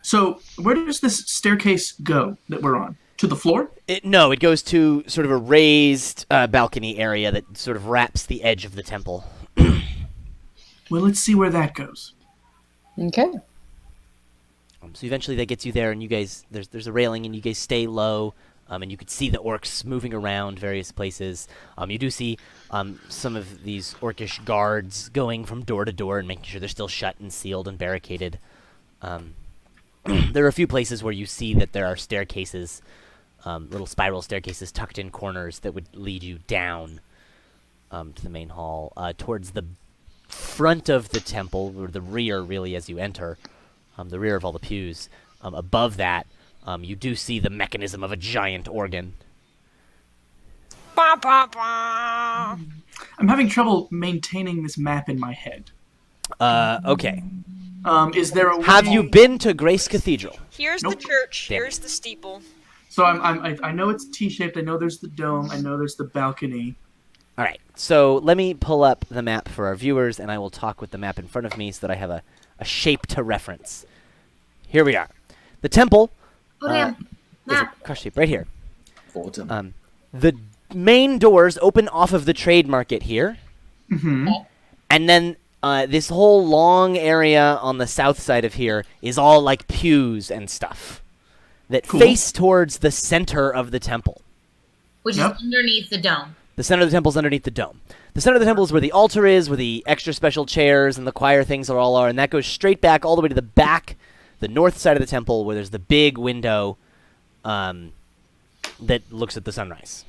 So, where does this staircase go that we're on? To the floor? No, it goes to sort of a raised balcony area that sort of wraps the edge of the temple. Well, let's see where that goes. Okay. So eventually that gets you there, and you guys, there's a railing, and you guys stay low, and you could see the orcs moving around various places. You do see some of these orcish guards going from door to door and making sure they're still shut and sealed and barricaded. There are a few places where you see that there are staircases, little spiral staircases tucked in corners that would lead you down to the main hall. Towards the front of the temple, or the rear really as you enter, the rear of all the pews, above that, you do see the mechanism of a giant organ. Ba, ba, ba. I'm having trouble maintaining this map in my head. Okay. Is there a way... Have you been to Grace Cathedral? Here's Nope. the church. Damn Here's the steeple. So I know it's T-shaped. I know there's the dome. I know there's the balcony. All right. So let me pull up the map for our viewers, and I will talk with the map in front of me so that I have a shape to reference. Here we are. The temple Oh, damn. is Map. a cross shape right here. Votem. The main doors open off of the trade market here. Mm-hmm. And then this whole long area on the south side of here is all like pews and stuff that Cool. face towards the center of the temple. Which Yep. is underneath the dome. The center of the temple is underneath the dome. The center of the temple is where the altar is, where the extra special chairs and the choir things are all are, and that goes straight back all the way to the back, the north side of the temple, where there's the big window that looks at the sunrise.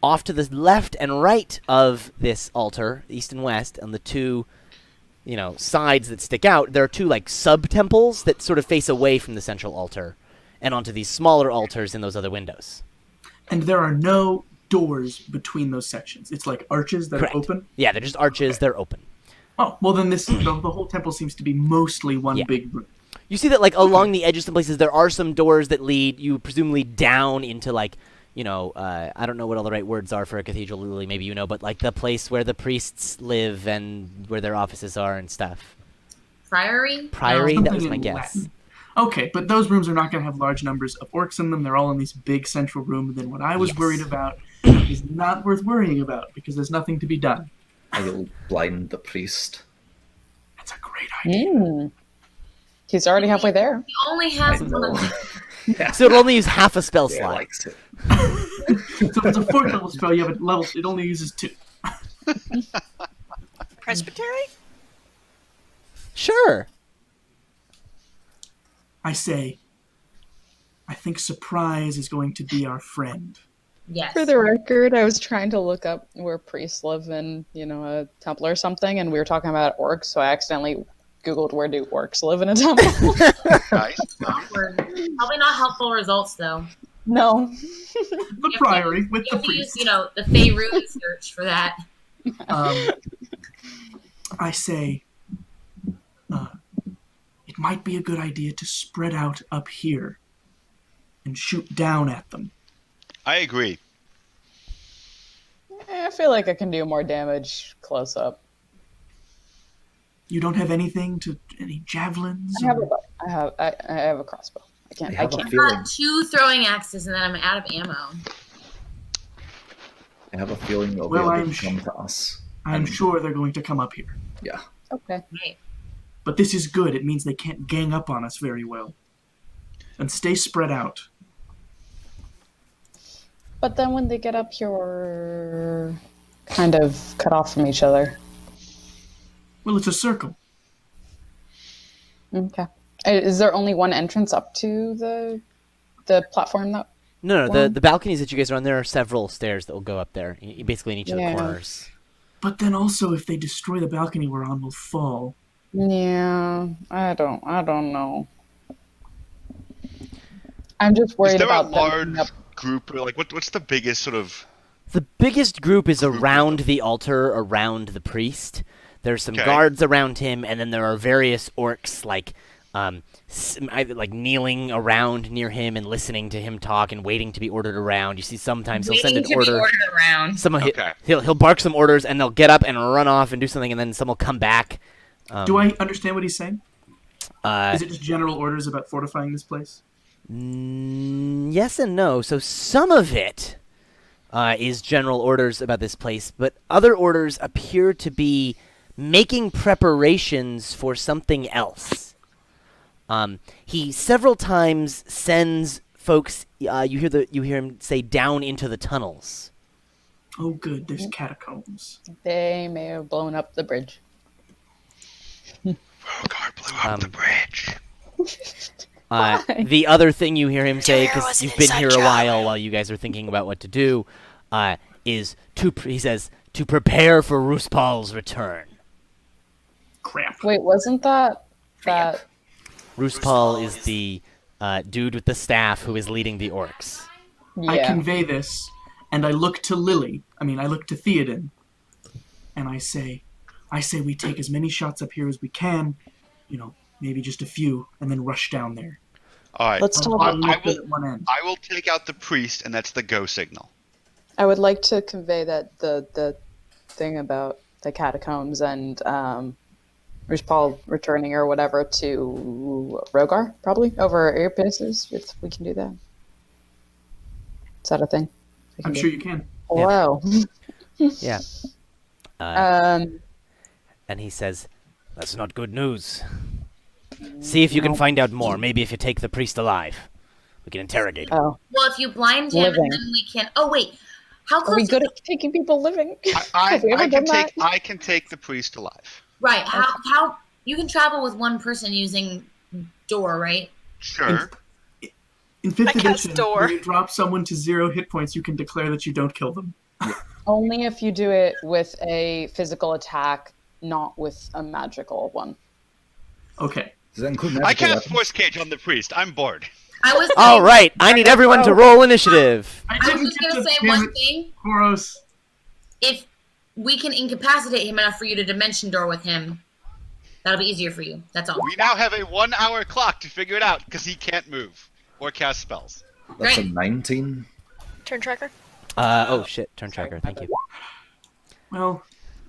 Off to the left and right of this altar, east and west, on the two, sides that stick out, there are two like sub-temples that sort of face away from the central altar and onto these smaller altars in those other windows. And there are no doors between those sections. It's like arches that Correct. are open. Yeah, they're just arches, they're open. Oh, well then the whole temple seems to be mostly one Yeah. big room. You see that, like, along the edges, some places, there are some doors that lead you presumably down into, like, I don't know what all the right words are for a cathedral, Lily, maybe you know, but, like, the place where the priests live and where their offices are and stuff. Priory? Priory? No. That was Something my in guess. Latin. Okay, but those rooms are not going to have large numbers of orcs in them. They're all in this big central room. Then what I was Yes. worried about is not worth worrying about because there's nothing to be done. I'll blind the priest. That's a great idea. Mm. He's already halfway there. He only has I one of know. them. Yeah, So it'll only use half a spell yeah, slot. likes it. So if it's a 4th level spell, you have it level. It only uses 2. Presbytery? Sure. I say, I think surprise is going to be our friend. Yes. For the record, I was trying to look up where priests live in, a temple or something, and we were talking about orcs, so I accidentally Googled where do orcs live in a temple. Nice. Awkward. Probably not helpful results though. No. The priory with You the have to use, priest. the Faerun search for that. I say, it might be a good idea to spread out up here and shoot down at them. I agree. I feel like I can do more damage close up. You don't have any javelins? I have a bow. I have a crossbow. I have a can't. feeling. I've got 2 throwing axes and then I'm out of ammo. I have a feeling they'll Well, be able I'm to come to us. I'm sure they're going to come up here. Yeah. Okay. Right. But this is good. It means they can't gang up on us very well. And stay spread out. But then when they get up here, we're kind of cut off from each other. Well, it's a circle. Okay. Is there only one entrance up to the platform that? No, Well- the balconies that you guys are on, there are several stairs that will go up there, basically in each of the Yeah. corners. But then also, if they destroy the balcony we're on, we'll fall. Yeah, I don't know. I'm just worried Is there a about them large coming up. group, or like what's the biggest sort of? The biggest group is around the altar, around the priest. There's some Okay. guards around him, and then there are various orcs like kneeling around near him and listening to him talk and waiting to be ordered around. You see, sometimes he'll send Waiting an to order. be ordered around. Someone Okay. he'll bark some orders, and they'll get up and run off and do something, and then some will come back. Do I understand what he's saying? Uh, Is it just general orders about fortifying this place? Yes and no. So some of it is general orders about this place, but other orders appear to be making preparations for something else. He several times sends folks. You hear him say down into the tunnels. Oh, good. There's catacombs. They may have blown up the bridge. Rogar blew up the bridge. The other thing you hear him say, There was because an you've been here inside a job. while you guys are thinking about what to do, is he says to prepare for Ruspal's return. Crap. Wait, wasn't that? Ruspal is the dude with the staff who is leading the orcs. Yeah. I convey this, and I look to Lily. I look to Theoden, and I say we take as many shots up here as we can, maybe just a few, and then rush down there. All right. Let's talk. Bottom I left will- at one end. I will take out the priest, and that's the go signal. I would like to convey that the thing about the catacombs and Ruspal returning or whatever to Rogar, probably over earpieces, if we can do that. Is that a thing? we can I'm do? sure you can. Wow. Yeah. Um, And he says, "That's not good news. See if you can find out more. Maybe if you take the priest alive, we can interrogate him." oh, Well, if you blind him, Living. and then we can. Oh wait, how are close? we is good the- at taking people living? I Have we ever can done that? take the priest alive. Right. How you can travel with one person using door, right? Sure. In 5th I cast edition, door. when you drop someone to 0 hit points, you can declare that you don't kill them. Only if you do it with a physical attack, not with a magical one. Okay. Does that include I magical cast weapons? force cage on the priest. I'm bored. I was. All right, I need everyone to roll initiative. I was just gonna say damn one it, thing. Koros. If we can incapacitate him enough for you to dimension door with him, that'll be easier for you. That's all. We now have a 1-hour clock to figure it out because he can't move or cast spells. That's a Right. 19. Turn tracker. Oh shit, turn tracker. Thank you. Well,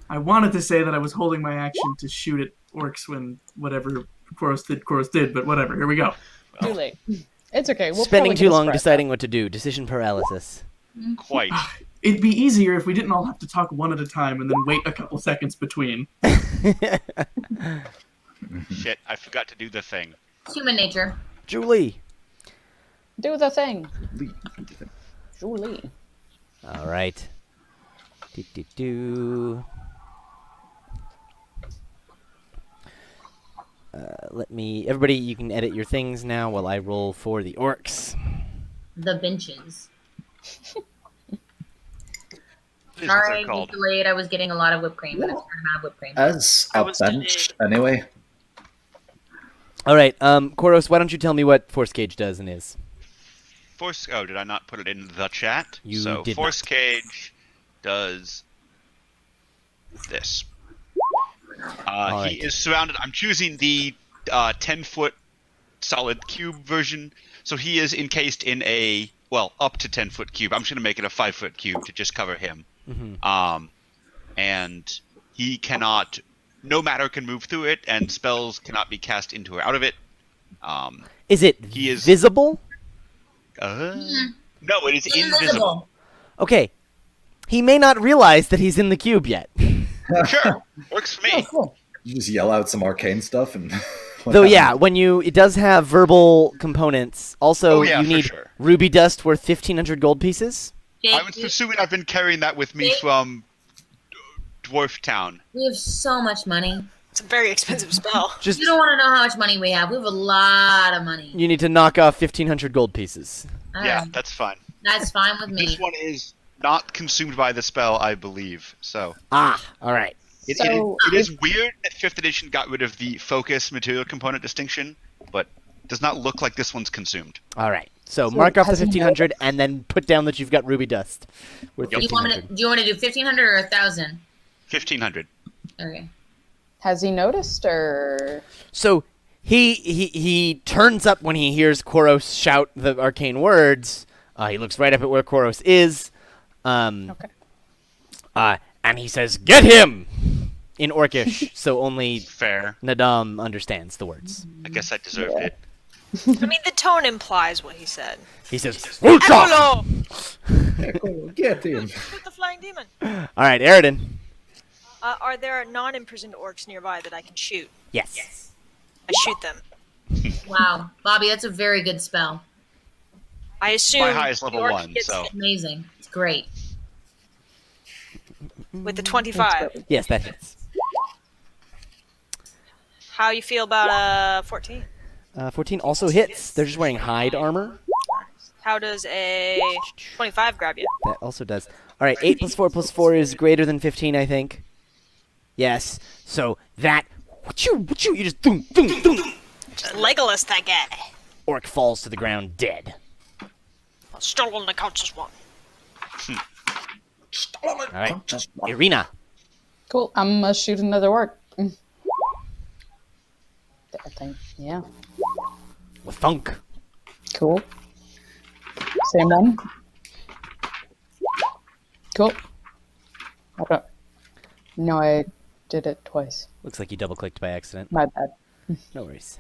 I wanted to say that I was holding my action to shoot at orcs when whatever Koros did, but whatever. Here we go. Too late. It's okay. We'll Spending probably too get a long spread. deciding what to do. Decision paralysis. Quite. It'd be easier if we didn't all have to talk one at a time and then wait a couple seconds between. Shit, I forgot to do the thing. Human nature. Julie. Do the thing. Julie. All right. Do. Let me. Everybody, you can edit your things now while I roll for the orcs. The benches. Is what they're Sorry, called. delayed. I was getting a lot of whipped cream, and I'm out of whipped cream. As I a was bench, anyway. All right, Koros, why don't you tell me what Force Cage does and is? Force. Oh, did I not put it in the chat? You so did Force not. Cage does this. All He right. is surrounded. I'm choosing the 10-foot solid cube version. So he is encased in a up to 10-foot cube. I'm just gonna make it a 5-foot cube to just cover him. Mm-hmm. And he cannot. No matter can move through it, and spells cannot be cast into or out of it. Is it He is- visible? No, it is invisible. Invisible. Okay. He may not realize that he's in the cube yet. Sure, works for me. Oh, cool. You just yell out some arcane stuff and. Though, yeah, it does have verbal components. Also, Oh, yeah, you for need sure. ruby dust worth 1,500 gold pieces. I was assuming I've been carrying that with me Jake? from Dwarf Town. We have so much money. It's a very expensive spell. Just You don't want to know how much money we have. We have a lot of money. you need to knock off 1,500 gold pieces. Yeah, Alright, that's fine. that's fine with me. This one is not consumed by the spell, I believe. So Ah, all right. it is weird that 5th edition got rid of the focus material component distinction, but does not look like this one's consumed. All right. So mark off the has he 1,500 and then put down that you've got ruby dust. Worth Yep. Do you want to do 1,500 or 1,000? 1,500. Okay. Has he noticed, or So he turns up when he hears Koros shout the arcane words. He looks right up at where Koros is. okay? And he says, "Get him!" in Orcish, so only Fair. Nadam understands the words. I guess I deserved it. I mean, the tone implies what he said. He says, "Ultra!" Hello! Get him. Shoot the flying demon. All right, Eridan. Are there non-imprisoned orcs nearby that I can shoot? Yes. I shoot them. Wow. Bobby, that's a very good spell. I assume My highest the level orc 1, hits so Amazing. It's great. with the 25. Yes, that hits. How you feel about 14? 14 also hits. They're just wearing hide armor. How does a 25 grab you? That also does. All right, 8 plus 4 plus 4 is greater than 15, I think. Yes. So that... You just... Boom, boom, boom. Just Legolas that guy. Orc falls to the ground dead. Stolen the counts as one. All right. Irina. Cool. I'm gonna shoot another orc. I think, yeah. With thunk. Cool. Same one. Cool. Okay. No, I did it twice. Looks like you double-clicked by accident. My bad. No worries.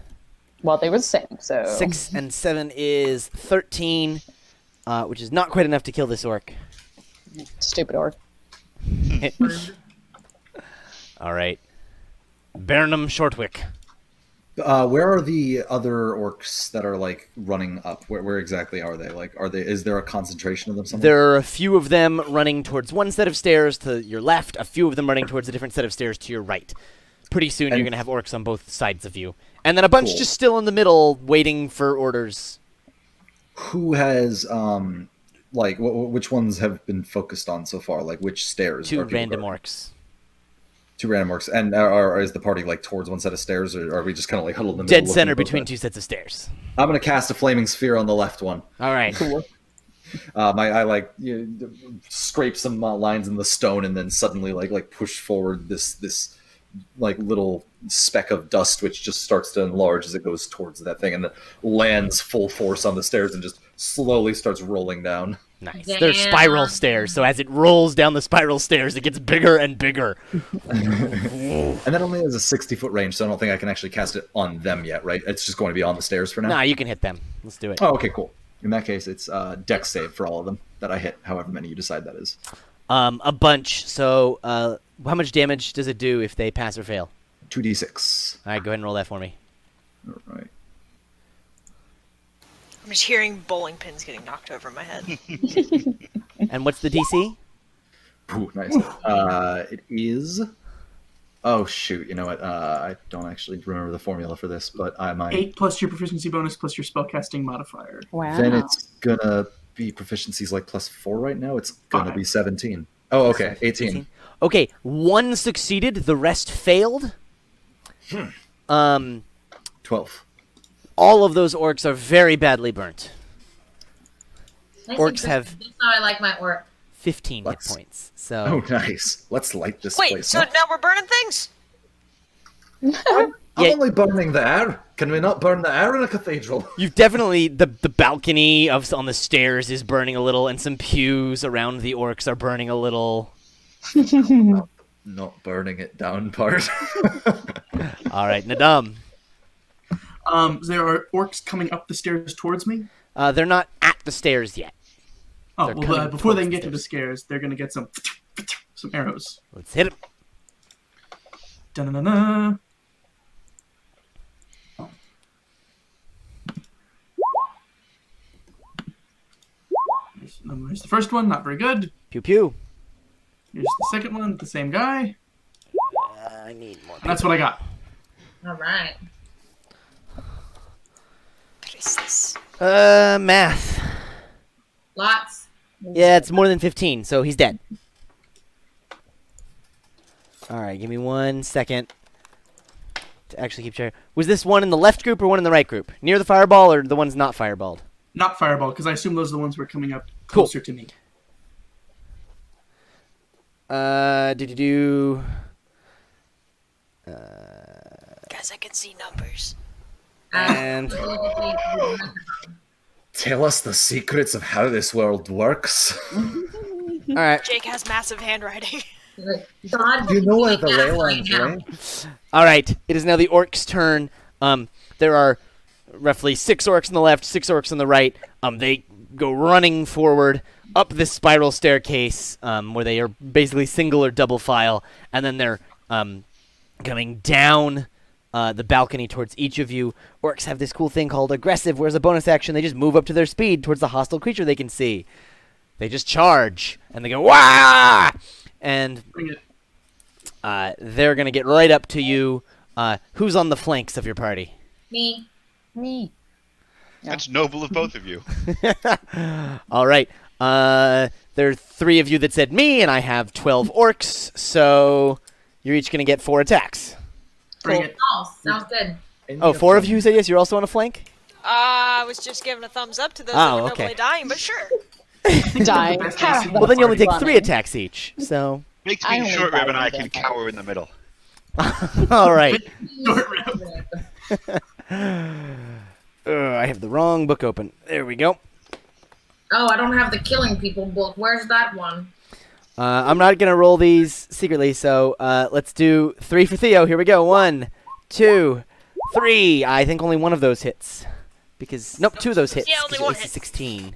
Well, they were the same, so 6 and 7 is 13, which is not quite enough to kill this orc. stupid orc. All right. Burnham Shortwick. Where are the other orcs that are like running up? Where exactly are they? Like, is there a concentration of them somewhere? There are a few of them running towards one set of stairs to your left, a few of them running towards a different set of stairs to your right. Pretty soon you're going to have orcs on both sides of you. And then a bunch Cool. just still in the middle waiting for orders. Who has like which ones have been focused on so far? Like which stairs? Two are people random guarding? orcs. Two random orcs, and is the party like towards one set of stairs, or are we just kind of like huddled in the middle? Dead looking center at both between ends? two sets of stairs. I'm gonna cast a flaming sphere on the left one. All right. I scrape some lines in the stone, and then suddenly like push forward this like little speck of dust, which just starts to enlarge as it goes towards that thing, and then lands full force on the stairs and just slowly starts rolling down. Nice. Damn. They're spiral stairs, so as it rolls down the spiral stairs, it gets bigger and bigger. And that only has a 60-foot range, so I don't think I can actually cast it on them yet, right? It's just going to be on the stairs for now. Nah, you can hit them. Let's do it. Oh, okay, cool. In that case, it's dex save for all of them that I hit, however many you decide that is. A bunch. So, how much damage does it do if they pass or fail? 2d6. All right, go ahead and roll that for me. All right. I'm just hearing bowling pins getting knocked over my head. And what's the DC? Ooh, nice. It is Oh shoot! You know what? I don't actually remember the formula for this, but I might. 8 plus your proficiency bonus plus your spellcasting modifier. Wow. Then it's gonna be proficiency's like +4 right now. It's gonna 5. be 17. Oh, okay, 18. Okay, one succeeded, the rest failed. 12. All of those orcs are very badly burnt. Nice Orcs and crispy. have- That's how I like my orc. 15 hit Let's- points. So Oh, nice. Let's light this Wait, place so up. now we're burning things? I'm Yeah. only burning the air. Can we not burn the air in a cathedral? you've definitely the balcony on the stairs is burning a little, and some pews around the orcs are burning a little. Not burning it down part. All right, Nadam. There are orcs coming up the stairs towards me. They're not at the stairs yet. Oh, They're well, coming before they towards can get the to the stairs, they're going to get some arrows. Let's hit it. Da-na-na-na. There's the first one, not very good. Pew pew. Here's the second one, the same guy. I need more. And that's what I got. All right. What is this? Math. Lots. Yeah, it's more than 15, so he's dead. All right, give me 1 second to actually keep track. Was this one in the left group or one in the right group? Near the fireball or the ones not fireballed? Not fireball, because I assume those are the ones who are coming up Cool. closer to me. Do. Guys, I can see numbers. And Tell us the secrets of how this world works. all right, Jake has massive handwriting. God, You know where the yeah, ley right lines now. ring? all right. It is now the orcs' turn. There are roughly 6 orcs on the left, 6 orcs on the right. They go running forward up this spiral staircase, where they are basically single or double file, and then they're coming down the balcony towards each of you. Orcs have this cool thing called aggressive, where as a bonus action they just move up to their speed towards the hostile creature they can see. They just charge, and they go, wah! And Bring it. they're going to get right up to you. Who's on the flanks of your party? Me. Me. That's noble of both of you. All right. There are 3 of you that said me, and I have 12 orcs, so you're each going to get 4 attacks. Bring it. Oh, sounds good. Oh, 4 of you said yes? You're also on a flank? I was just giving a thumbs up to those Oh, that were okay. nobly dying, but sure. Dying. Best AC. Well, then you only take Funny. 3 attacks each, so... Makes I me only short buy rib and one I of can those. cower in the middle. All right. Short rib. I have the wrong book open. There we go. Oh, I don't have the killing people book. Where's that one? I'm not going to roll these secretly, so let's do 3 for Theo. Here we go. 1, 2, 3. I think only one of those hits. Because, nope, 2 of those hits. Yeah, only 'cause you're one AC hit. 16.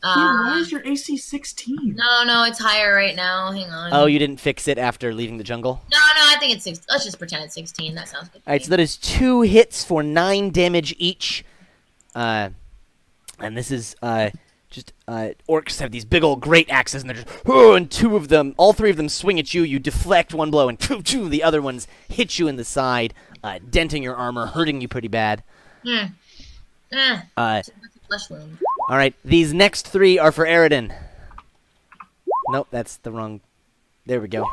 Why is your AC 16? No, it's higher right now. Hang on. Oh, you didn't fix it after leaving the jungle? No, I think it's 6. Let's just pretend it's 16. That sounds good. to Alright, me. so that is 2 hits for 9 damage each. And this is just orcs have these big old great axes, and they're just and 2 of them, all 3 of them swing at you. You deflect one blow, and the other ones hit you in the side, denting your armor, hurting you pretty bad. Eh, flesh wound. All right, these next 3 are for Eridan. Nope, that's the wrong. There we go.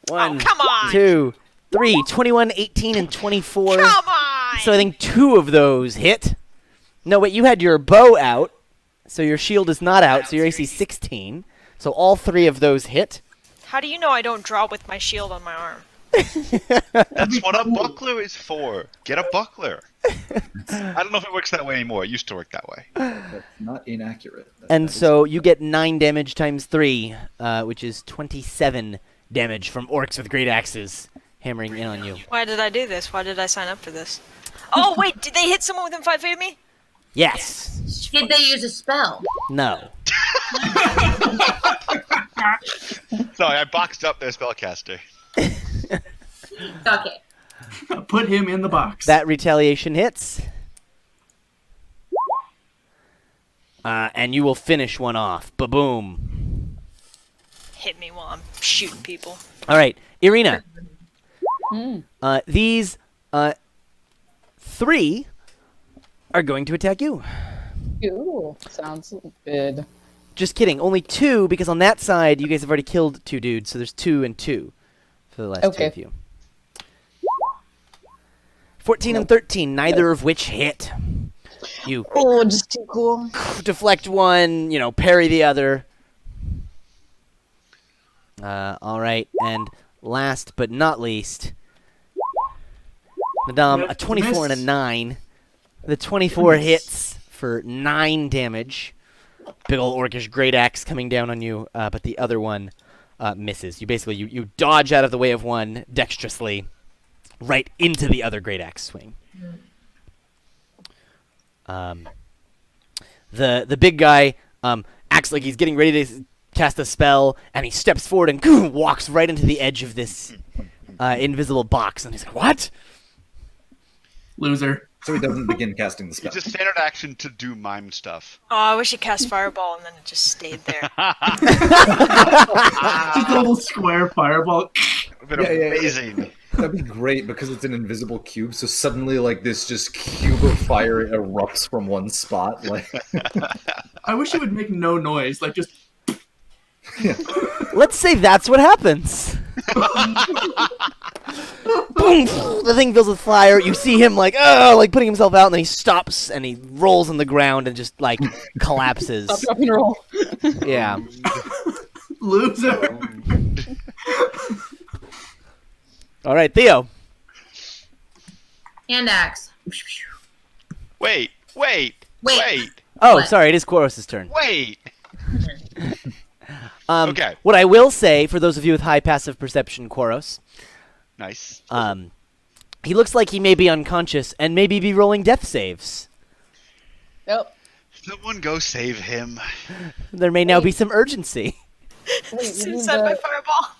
1, Oh, come on! 2, 3, 21, 18, and 24. Come on! So I think 2 of those hit. No, wait, you had your bow out, so your shield is not out, so your AC 16. So all 3 of those hit. How do you know I don't draw with my shield on my arm? That's what a buckler is for. Get a buckler. I don't know if it works that way anymore. It used to work that way. That's not inaccurate. And so you get 9 damage times 3, which is 27 damage from orcs with great axes hammering in on you. Why did I do this? Why did I sign up for this? Oh, wait, did they hit someone within 5 feet of me? Yes. Did they use a spell? No. Sorry, I boxed up their spellcaster. Okay. Put him in the box. That retaliation hits. And you will finish one off. Ba-boom. Hit me while I'm shooting people. All right, Irina. These 3 are going to attack you. Ooh, sounds good. Just kidding. Only 2, because on that side, you guys have already killed 2 dudes, so there's 2 and 2 for the last 2 Okay. of you. 14 and 13, neither of which hit. You Oh, just too cool. deflect one, parry the other. All right, and last but not least, Madame, a 24 and a 9. The 24 hits for 9 damage. Big ol' orcish great axe coming down on you, but the other one misses. You basically you dodge out of the way of one dexterously, right into the other great axe swing. The big guy acts like he's getting ready to cast a spell, and he steps forward and walks right into the edge of this invisible box, and he's like, "What?" Loser. So he doesn't begin casting the spell. It's a standard action to do mime stuff. Oh, I wish it cast Fireball and then it just stayed there. Just a little square fireball. Been amazing. That'd be great because it's an invisible cube. So suddenly, like this, just cube of fire erupts from one spot. Like, I wish it would make no noise. Like just. Let's say that's what happens. Boom! The thing fills with fire. You see him like putting himself out, and then he stops and he rolls on the ground and just like collapses. Stop, drop, and roll. Yeah. Loser. All right, Theo. Hand axe. Wait. Oh, What? sorry, it is Koros' turn. Wait. Okay. What I will say, for those of you with high passive perception, Koros, Nice. he looks like he may be unconscious and maybe be rolling death saves. Nope. Someone go save him. There may now be some urgency. Wait, you It's mean set by Fireball.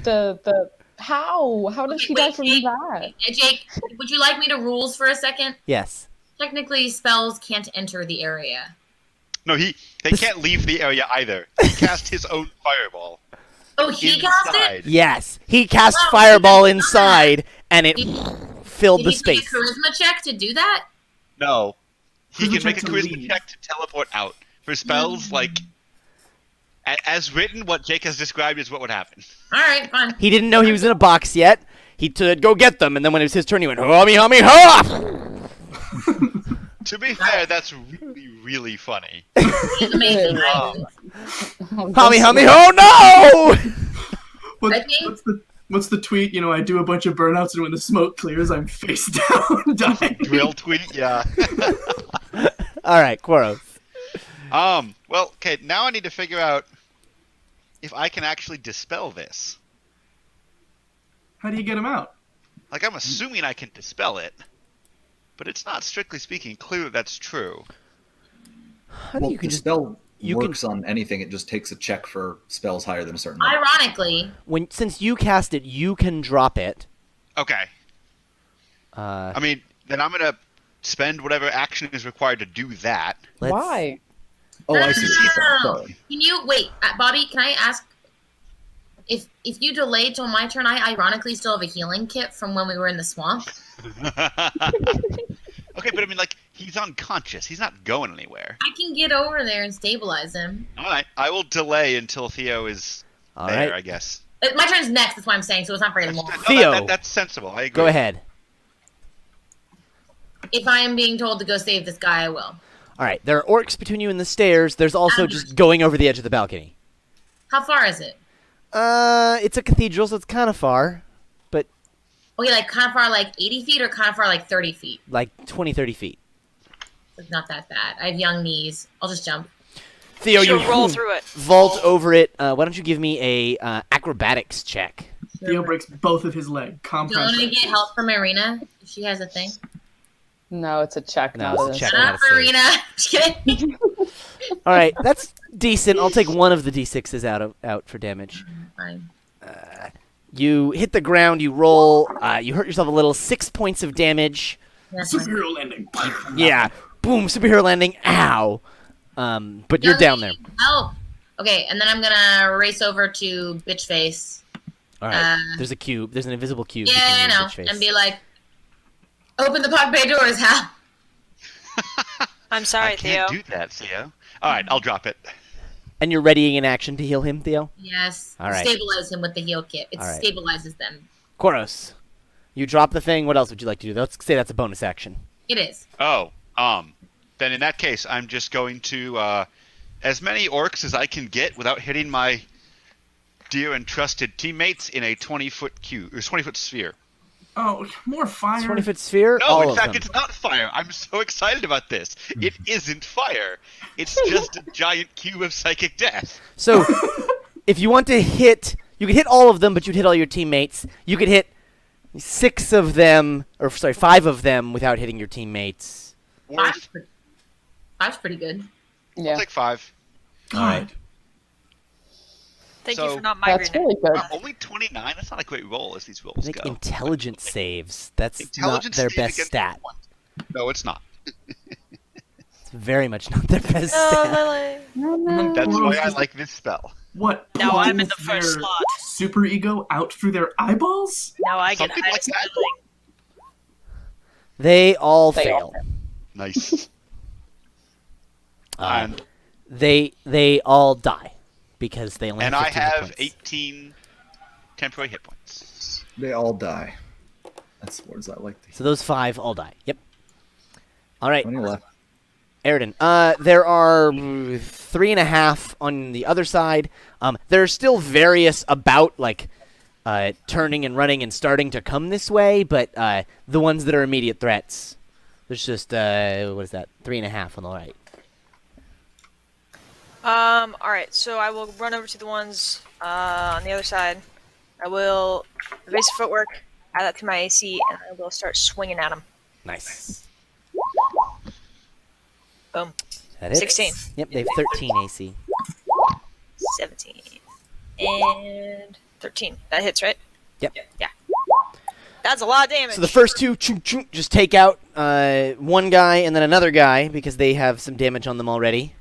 the how? How did she die from Jake, that? Jake, would you like me to rules for a second? Yes. Technically, spells can't enter the area. No, they can't leave the area either. He cast his own fireball. Oh, he cast it? Inside. Yes. He cast Wow, Fireball he did not. inside, and it filled Did the he make space. a charisma check to do that? No. He Charisma can make a check to charisma leave. check to teleport out. For spells, like, as written, what Jake has described is what would happen. All right, fine. He didn't know he was in a box yet. He said, "Go get them," and then when it was his turn, he went, "Hummy, hummy, ha!" To be fair, that's really, really funny. He's amazing. Hummy, hummy, oh no! I think- What's the tweet? You know, I do a bunch of burnouts, and when the smoke clears, I'm face down dying. Drill tweet, yeah. All right, Koros. Well, okay, now I need to figure out if I can actually dispel this. How do you get him out? Like, I'm assuming I can dispel it, but it's not, strictly speaking, clear that that's true. I think you can the just spell you works on anything. It just takes a check for spells higher than a certain level. Ironically, since you cast it, you can drop it. Okay. I mean, then I'm going to spend whatever action is required to do that. Let's- Why? Oh, I see. No. Sorry. Can you wait, Bobby? Can I ask if you delay till my turn? I ironically still have a healing kit from when we were in the swamp. Okay, but I mean, like, he's unconscious. He's not going anywhere. I can get over there and stabilize him. All right, I will delay until Theo is All there, right. I guess. My turn's next. That's why I'm saying. So it's not very long. No, Theo. that's sensible. I agree. Go ahead. If I am being told to go save this guy, I will. All right. There are orcs between you and the stairs. There's also just going over the edge of the balcony. How far is it? It's a cathedral, so it's kind of far, but Okay, like kind of far, like 80 feet, or kind of far, like 30 feet. like 20, 30 feet. It's not that bad. I have young knees. I'll just jump. Theo, She'll you roll through it. vault over it. Why don't you give me a acrobatics check? Theo breaks both of his leg. Do you Compound. want me to get help from Marina? If she has a thing. No, it's a check. No, not it's a a- check. Shut up, Not a save. Marina. Just kidding. All right, that's decent. I'll take one of the d6s out for damage. Fine. You hit the ground. You roll. You hurt yourself a little. 6 points of damage. That's fine. Superhero landing. Yeah. Boom. Superhero landing. Ow. But you're down there. Help. Okay, and then I'm gonna race over to Bitch Face All right. There's a cube. There's an invisible cube. you Yeah, can I use know. each face. And be like, open the pod bay doors, Hal. I'm I sorry, can't Theo. do that, Theo. All right, I'll drop it. And you're readying an action to heal him, Theo? Yes. All right. Stabilize him with the heal kit. It All right. stabilizes them. Koros, you drop the thing. What else would you like to do? Let's say that's a bonus action. It is. Oh, then in that case, I'm just going to as many orcs as I can get without hitting my dear and trusted teammates in a 20-foot cube or 20-foot sphere. Oh, more fire. 20-foot sphere? No, All in of fact, them. it's not fire. I'm so excited about this. It isn't fire. It's just a giant cube of psychic death. So, if you want to hit, you could hit all of them, but you'd hit all your teammates. You could hit 5 of them without hitting your teammates. Worth. Five's pretty good. Yeah, I'll take 5. God. All right. Thank So- you for not that's migrating. really good. Only 29? That's not a great roll as these rolls Make go. intelligence saves. That's Intelligence not their save best against stat. one. No, it's not. It's very much not their best Oh, stat. Lily. And then That's Koros why I just, like this spell. what? No, I'm in pulls the first their slot. Super ego out through their eyeballs? Now I get Something like highest that. ability. They all They fail. all fail. Nice. Um, and they all die because they only and have I 15 hit have points. 18 temporary hit points. They all die. That's the words I like to hear. So those 5 all die. Yep. All right, How many left? Aridin. There are 3.5 on the other side. There are still various about like turning and running and starting to come this way, but the ones that are immediate threats, there's just what is that? 3.5 on the right. Alright, so I will run over to the ones on the other side. I will evasive footwork, add that to my AC, and I will start swinging at them. Nice. Boom. That hits. 16. Yep, they have 13 AC. 17. And 13. That hits, right? Yep. Yeah. That's a lot of damage. So the first 2 just take out one guy and then another guy because they have some damage on them already.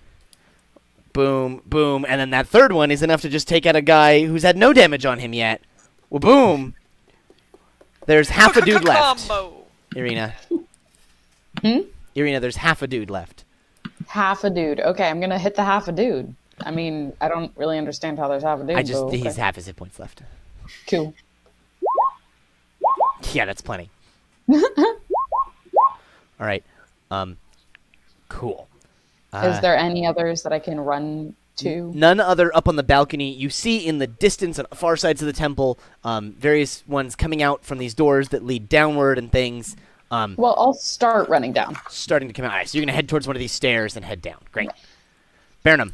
Boom, boom, and then that third one is enough to just take out a guy who's had no damage on him yet. Well, boom. There's half a dude left. Combo. Irina. Hmm? Irina, there's half a dude left. Half a dude. Okay, I'm gonna hit the half a dude. I mean, I don't really understand how there's half a dude. but okay. He's half his hit points left. Cool. Yeah, that's plenty. All right. Cool. Is there any others that I can run to? None other up on the balcony. You see in the distance on far sides of the temple, various ones coming out from these doors that lead downward and things. Well, I'll start running down. Starting to come out. All right, so you're going to head towards one of these stairs and head down. Great. Burnham.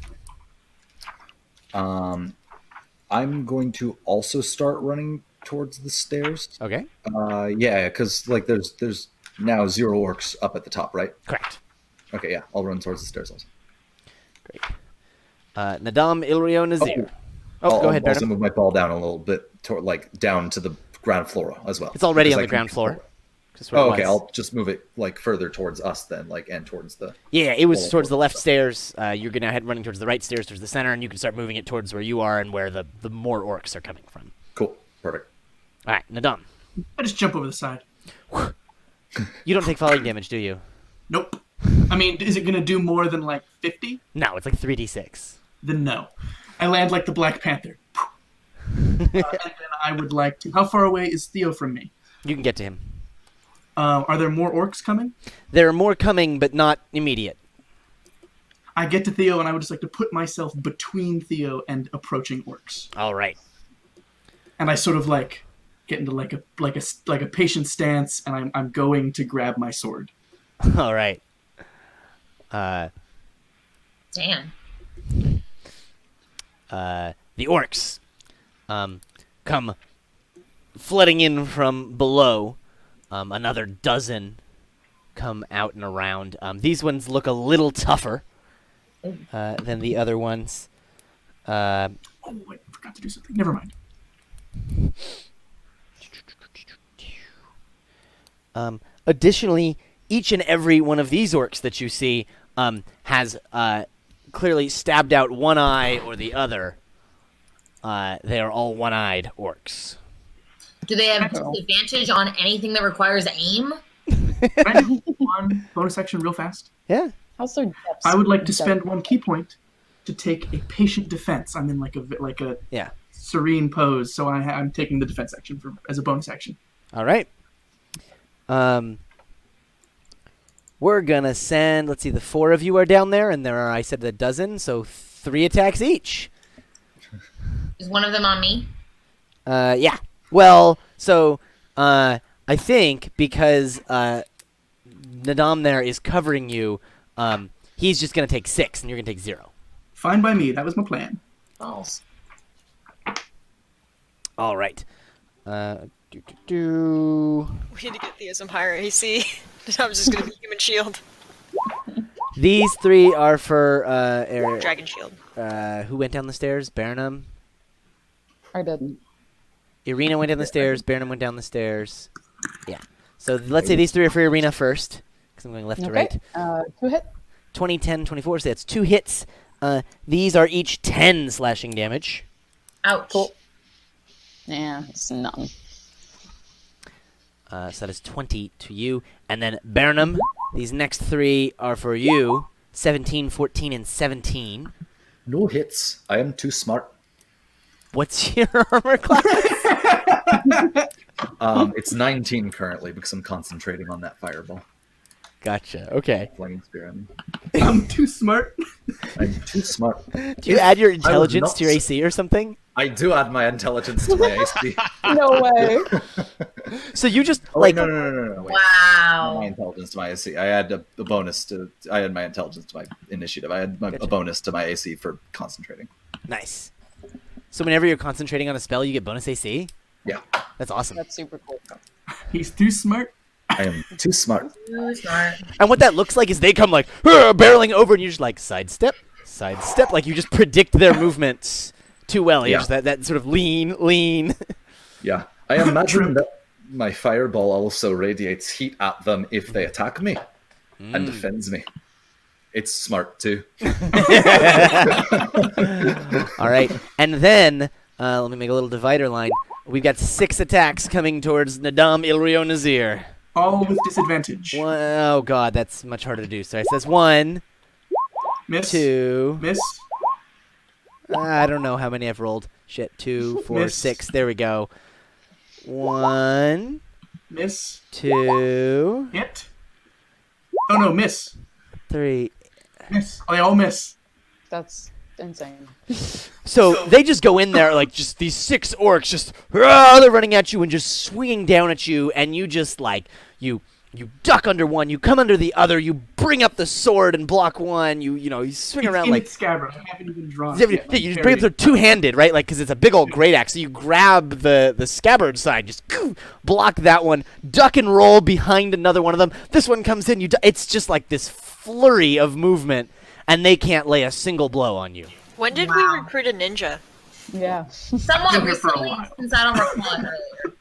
I'm going to also start running towards the stairs. Okay. Yeah, because like there's now 0 orcs up at the top, right? Correct. Okay, yeah, I'll run towards the stairs also. Great. Nadam Ilrio Nazir. I'll Go ahead, also Burnham. move my ball down a little bit, like down to the ground floor as well. It's already because on I the can ground control floor. it. Just where it Oh, okay. was. I'll just move it like further towards us then, like and towards the. Yeah, it was Well, towards the left so- stairs. You're going to head running towards the right stairs, towards the center, and you can start moving it towards where you are and where the more orcs are coming from. Cool. Perfect. All right, Nadam. I just jump over the side. You don't take falling damage, do you? Nope. I mean, is it gonna do more than like 50? No, it's like 3d6. Then no. I land like the Black Panther. And then I would like to. How far away is Theo from me? You can get to him. Are there more orcs coming? There are more coming, but not immediate. I get to Theo, and I would just like to put myself between Theo and approaching orcs, All right. and I sort of like get into like a patient stance, and I'm going to grab my sword. All right. Damn. The orcs come flooding in from below. Another dozen come out and around. These ones look a little tougher than the other ones. Oh wait, I forgot to do something. Never mind. Additionally, each and every one of these orcs that you see has clearly stabbed out one eye or the other they are all one-eyed orcs. Do they have Uh-oh. disadvantage on anything that requires aim? Can I do one bonus action real fast? Yeah. How's their depths? I would like to spend one key point to take a patient defense. I'm in like a Yeah. serene pose, so I'm taking the defense action as a bonus action. All right. We're gonna send. Let's see. The 4 of you are down there, and there are, I said, a dozen, so 3 attacks each. Is one of them on me? Yeah. Well, so I think because Nadam there is covering you, he's just gonna take 6, and you're gonna take 0. Fine by me. That was my plan. False. All right. We need to get the Azemar higher AC. I'm just gonna be human shield. These 3 are for Dragon shield. who went down the stairs? Baranum. I didn't. Irina went down the stairs. Baranum went down the stairs. Yeah. So let's say these 3 are for Irina first, because I'm going left to Okay. right. 2 hit. 20, 10, 24. So that's 2 hits. These are each 10 slashing damage. Ouch. Cool. Yeah, it's none. So that is 20 to you. And then Baranum, these next 3 are for you. 17, 14, and 17. No hits. I am too smart. What's your armor class? It's 19 currently because I'm concentrating on that fireball. Gotcha. Okay. Flaming spear. I'm too smart. I'm too smart. Do you add your intelligence to your AC or something? I do add my intelligence to my AC. No way. So you just Oh, like wait, no. Wait. Wow. My intelligence to my AC. I had a bonus to. I had my intelligence to my initiative. I had a bonus to my AC for concentrating. nice. So whenever you're concentrating on a spell, you get bonus AC. Yeah, That's awesome. That's super cool. He's too smart. I am too smart. Too smart. And what that looks like is they come like barreling over, and you're just like sidestep, like you just predict their movements too well. You're Yeah. just that sort of lean. Yeah, I imagine that my fireball also radiates heat at them if they attack me and defends me. It's smart too. All right, and then let me make a little divider line. We've got 6 attacks coming towards Nadam Ilrio Nazir. All with disadvantage. Oh god, that's much harder to do. Sorry, it says 1, Miss. 2. Miss. I don't know how many I've rolled. Shit, 2, 4, Miss. 6. There we go. 1, Miss. 2, Hit. Oh no, miss. 3. Miss. They all miss. That's insane. So they just go in there like just these 6 orcs just they're running at you and just swinging down at you, and you just like you duck under one, you come under the other, you bring up the sword and block one, you swing It's around in like its scabbard. I haven't even drawn. yeah, it yet, like, you just bring up the very- two-handed, right? Like, because it's a big old great axe. So you grab the scabbard side, just block that one, duck and roll behind another one of them. This one comes in, it's just like this flurry of movement, and they can't lay a single blow on you. When did Wow. we recruit a ninja? Yeah. Somewhat Been here for a recently, while. since I don't recall it earlier.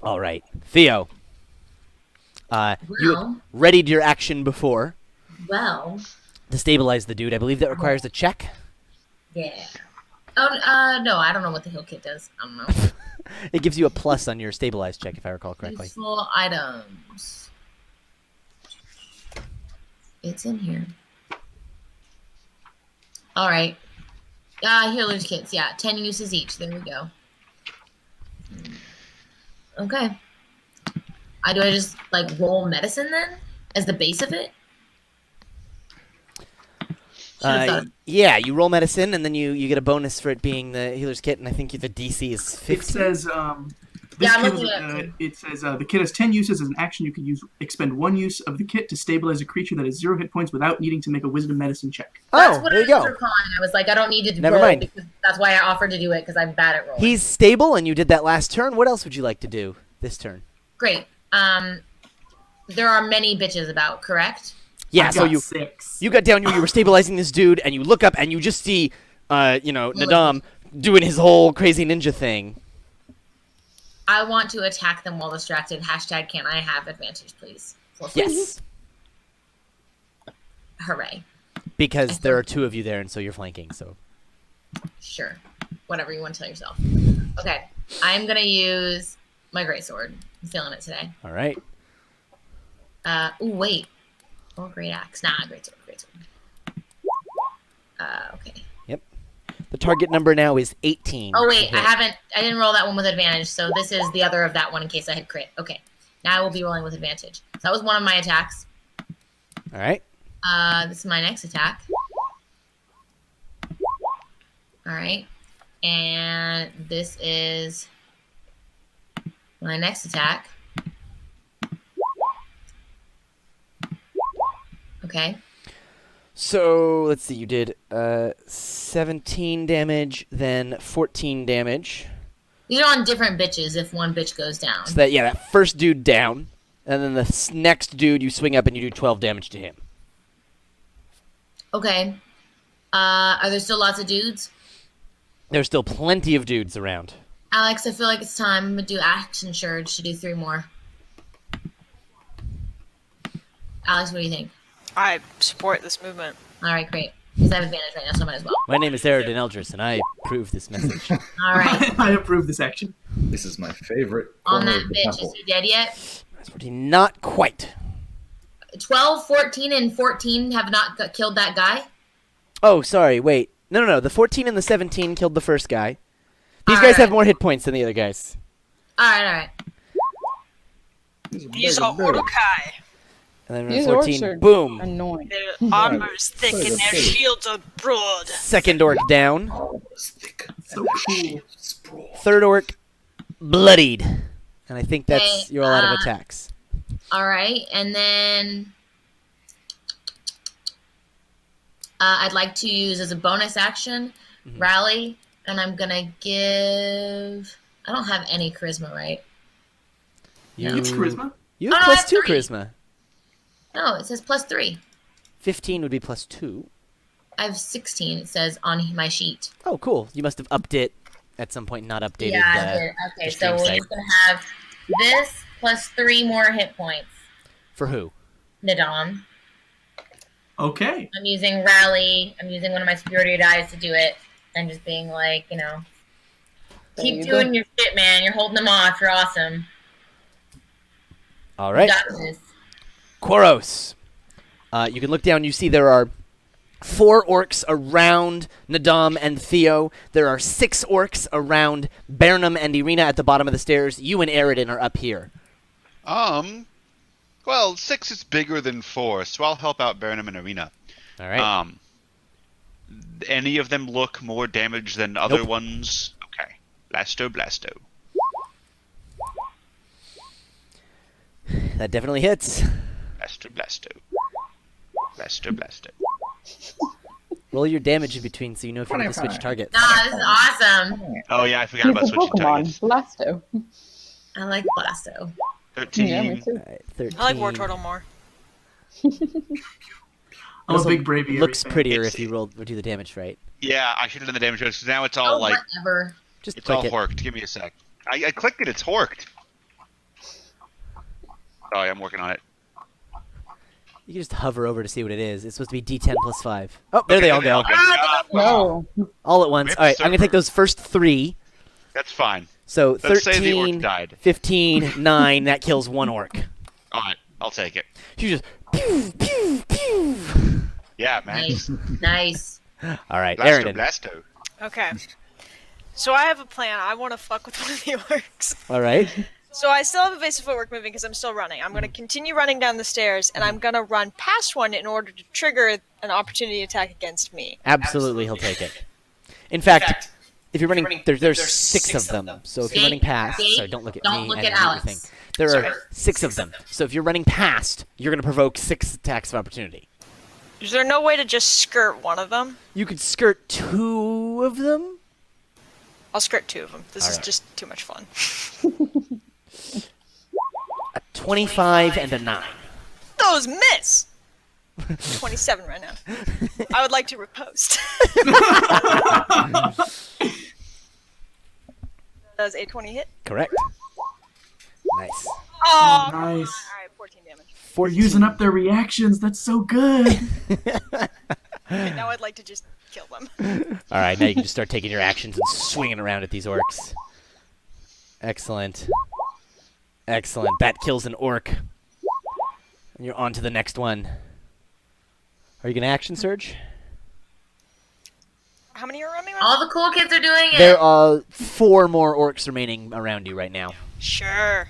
All right, Theo. You Well, readied your action before well, to stabilize the dude. I believe that requires a check. yeah. Oh, no, I don't know what the heal kit does. I don't know. It gives you a plus on your stabilize check, if I recall correctly. Useful items. It's in here. All right. Healer's kits. Yeah, 10 uses each. There we go. Okay. Do I just like roll medicine then as the base of it? Should've thought- Yeah, you roll medicine, and then you get a bonus for it being the healer's kit, and I think the DC is It 15. says, Yeah, I'm kit looking is, at it. it says the kit has 10 uses. As an action, you can expend 1 use of the kit to stabilize a creature that has 0 hit points without needing to make a wisdom medicine check. That's Oh, what there you I was go. recalling. I was like, I don't need to Never roll mind. because that's why I offered to do it because I'm bad at rolling. He's stable, and you did that last turn. What else would you like to do this turn? Great. There are many bitches about, correct? Yeah, I so got you 6. you got down, you were stabilizing this dude, and you look up, and you just see, Nadam doing his whole crazy ninja thing. I want to attack them while distracted. Hashtag can I have advantage, please? Yes, Hooray. because there are 2 of you there, and so you're flanking. So Sure. Whatever you want to tell yourself. Okay. I'm going to use my greatsword. I'm feeling it today. All right. Wait. Or great axe. Nah, greatsword. Okay. Yep. The target number now is 18. Oh, to wait. hit. I didn't roll that one with advantage, so this is the other of that one in case I had crit. Okay. Now I will be rolling with advantage. So that was one of my attacks. All right. This is my next attack. All right. And this is my next attack. Okay. So let's see. You did 17 damage, then 14 damage. These are on different bitches if one bitch goes down. So that first dude down, and then the next dude you swing up and you do 12 damage to him. Okay. Are there still lots of dudes? There's still plenty of dudes around. Alex, I feel like it's time. I'm going to do action surge to do 3 more. Alex, what do you think? I support this movement. All right, great. Because I have advantage right now, so I might as well. My name is Aridin Eldris, and I approve this message. All right. I approve this action. This is my favorite On corner that of the bitch, temple. is he dead yet? Not quite. 12, 14, and 14 have not killed that guy? Oh, sorry. Wait. No. The 14 and the 17 killed the first guy. These All guys have right. more hit points than the other guys. All right. These are Urukai. And then These 14, orcs are boom. annoying. Their armor's thick and their shields are broad. Second orc down. It's thick. So cool. Third orc bloodied. And I think that's Okay, you're all out of attacks. All right. And then I'd like to use as a bonus action, rally. And I'm going to give... I don't have any charisma, right? It's charisma. You have Oh, no, I plus have 2 3. charisma. No, it says plus 3. 15 would be plus 2. I have 16, it says on my sheet. Oh, cool. You must have upped it at some point, not updated. Yeah, I did. Okay, the so stream we're site. just going to have this plus 3 more hit points. For who? Nadam. Okay. I'm using rally. I'm using one of my superiority dice to do it. And just being like, There keep you doing go. your shit, man. You're holding them off. You're awesome. All You right. got this. Koros. You can look down. You see there are 4 orcs around Nadam and Theo. There are 6 orcs around Bernam and Irina at the bottom of the stairs. You and Aridin are up here. Well, 6 is bigger than 4, so I'll help out Burnham and Arena. All right. Any of them look more damaged than other Nope. ones? Okay. Blasto. That definitely hits. Blasto. Roll your damage in between so you know if you need to switch 25. targets. Nah, this is awesome. Oh yeah, I forgot about He's a switching Pokemon. targets. Blasto. I like Blasto. 13. Yeah, me too. All right, 13. I like War Turtle more. I'm a big braviary Looks fan. prettier It's- if you do the damage right. Yeah, I should have done the damage because now it's all like Whatever. Just it's all click it. horked. Give me a sec. I clicked it. It's horked. Oh, yeah, I'm working on it. You can just hover over to see what it is. It's supposed to be D10 plus 5. Oh, there they all go. Ah, wow. No. All at once. Rip All right, I'm going to take server. those first 3. That's fine. So Let's say the orc 13, died. 15, 9. That kills 1 orc. All right, I'll take it. You just pew, pew, pew. Yeah, man. Nice. All right, Blasto, Aridin. Blasto. Okay. So I have a plan. I want to fuck with one of the orcs. All right. So I still have evasive footwork moving because I'm still running. I'm going to continue running down the stairs, and I'm going to run past one in order to trigger an opportunity attack against me. Absolutely, he'll take it. In fact, if you're running, there's 6 of them. So if you're running past, See? sorry, don't look at Don't me look and at everything. Alex. There are 6 of them. So if you're running past, you're going to provoke 6 attacks of opportunity. Is there no way to just skirt one of them? You could skirt 2 of them. I'll skirt 2 of them. This is Alright. just too much fun. A 25 and a 9. Those miss! 27 right now. I would like to riposte. Does a 20 hit? Correct. Nice. Oh, Nice. Alright, 14 damage. We're using up their reactions. That's so good. Okay, now I'd like to just kill them. All right, now you can just start taking your actions and swinging around at these orcs. Excellent. Excellent. That kills an orc. And you're on to the next one. Are you going to action surge? How many are running? All the cool kids are doing it. There are 4 more orcs remaining around you right now. Sure.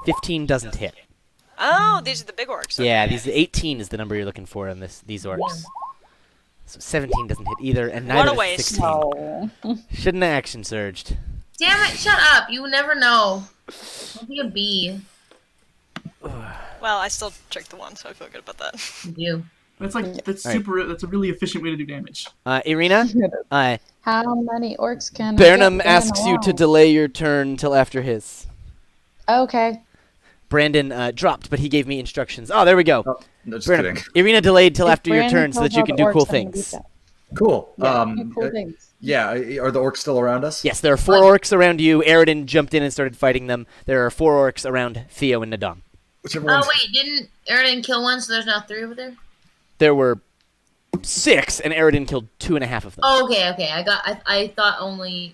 15 doesn't hit. Oh, these are the big orcs. Yeah, Okay. these 18 is the number you're looking for on these orcs. So 17 doesn't hit either, and What neither a does waste. 16. No. Shouldn't have action surged. Damn it! Shut up. You never know. Don't be a bee. Well, I still tricked the one, so I feel good about that. You. That's like that's All right. super. That's a really efficient way to do damage. Irina, How many orcs can Burnham I get asks in a you to row? delay your turn till after his. Okay. Brandon dropped, but he gave me instructions. Oh, there we go. Oh, no, just Burnham, kidding. Irina delayed till If after your Brandon turn so tells that you all can the do cool orcs, I'm gonna things. beat that. Cool. Yeah, cool things. Yeah, are the orcs still around us? Yes, there are 4 orcs around you. Aridin jumped in and started fighting them. There are 4 orcs around Theo and Nadam. Whichever Oh one's... wait, didn't Aridin kill one? So there's now 3 over there. There were 6, and Aridin killed 2.5 of them. Oh, okay. I thought only.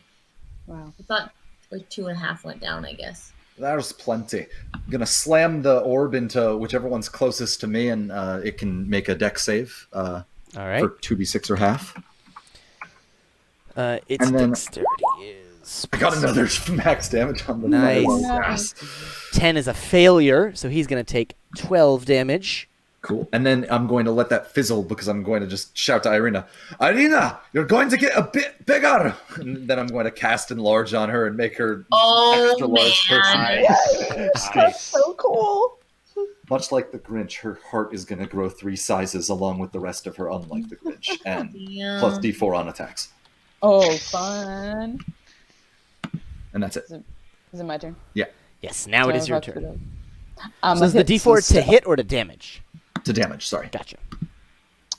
Wow. I thought like 2.5 went down. I guess. There's plenty. I'm gonna slam the orb into whichever one's closest to me, and it can make a dex save All right. for 2d6 or half. Its and then- dexterity is... I got another max damage on the Nice. fireball. Nice. Yes. 10 is a failure, so he's going to take 12 damage. Cool. And then I'm going to let that fizzle because I'm going to just shout to Irina, Irina, you're going to get a bit bigger. And then I'm going to cast enlarge on her and make her Oh extra large man. person. Nice. So cool. Much like the Grinch, her heart is going to grow 3 sizes along with the rest of her, unlike the Grinch, and Damn. plus D4 on attacks. Oh, fun. And that's it. Is it my turn? Yes, now it So is your I have to turn. go. So is the hit some D4 to stuff. hit or to damage? To damage, sorry. Gotcha.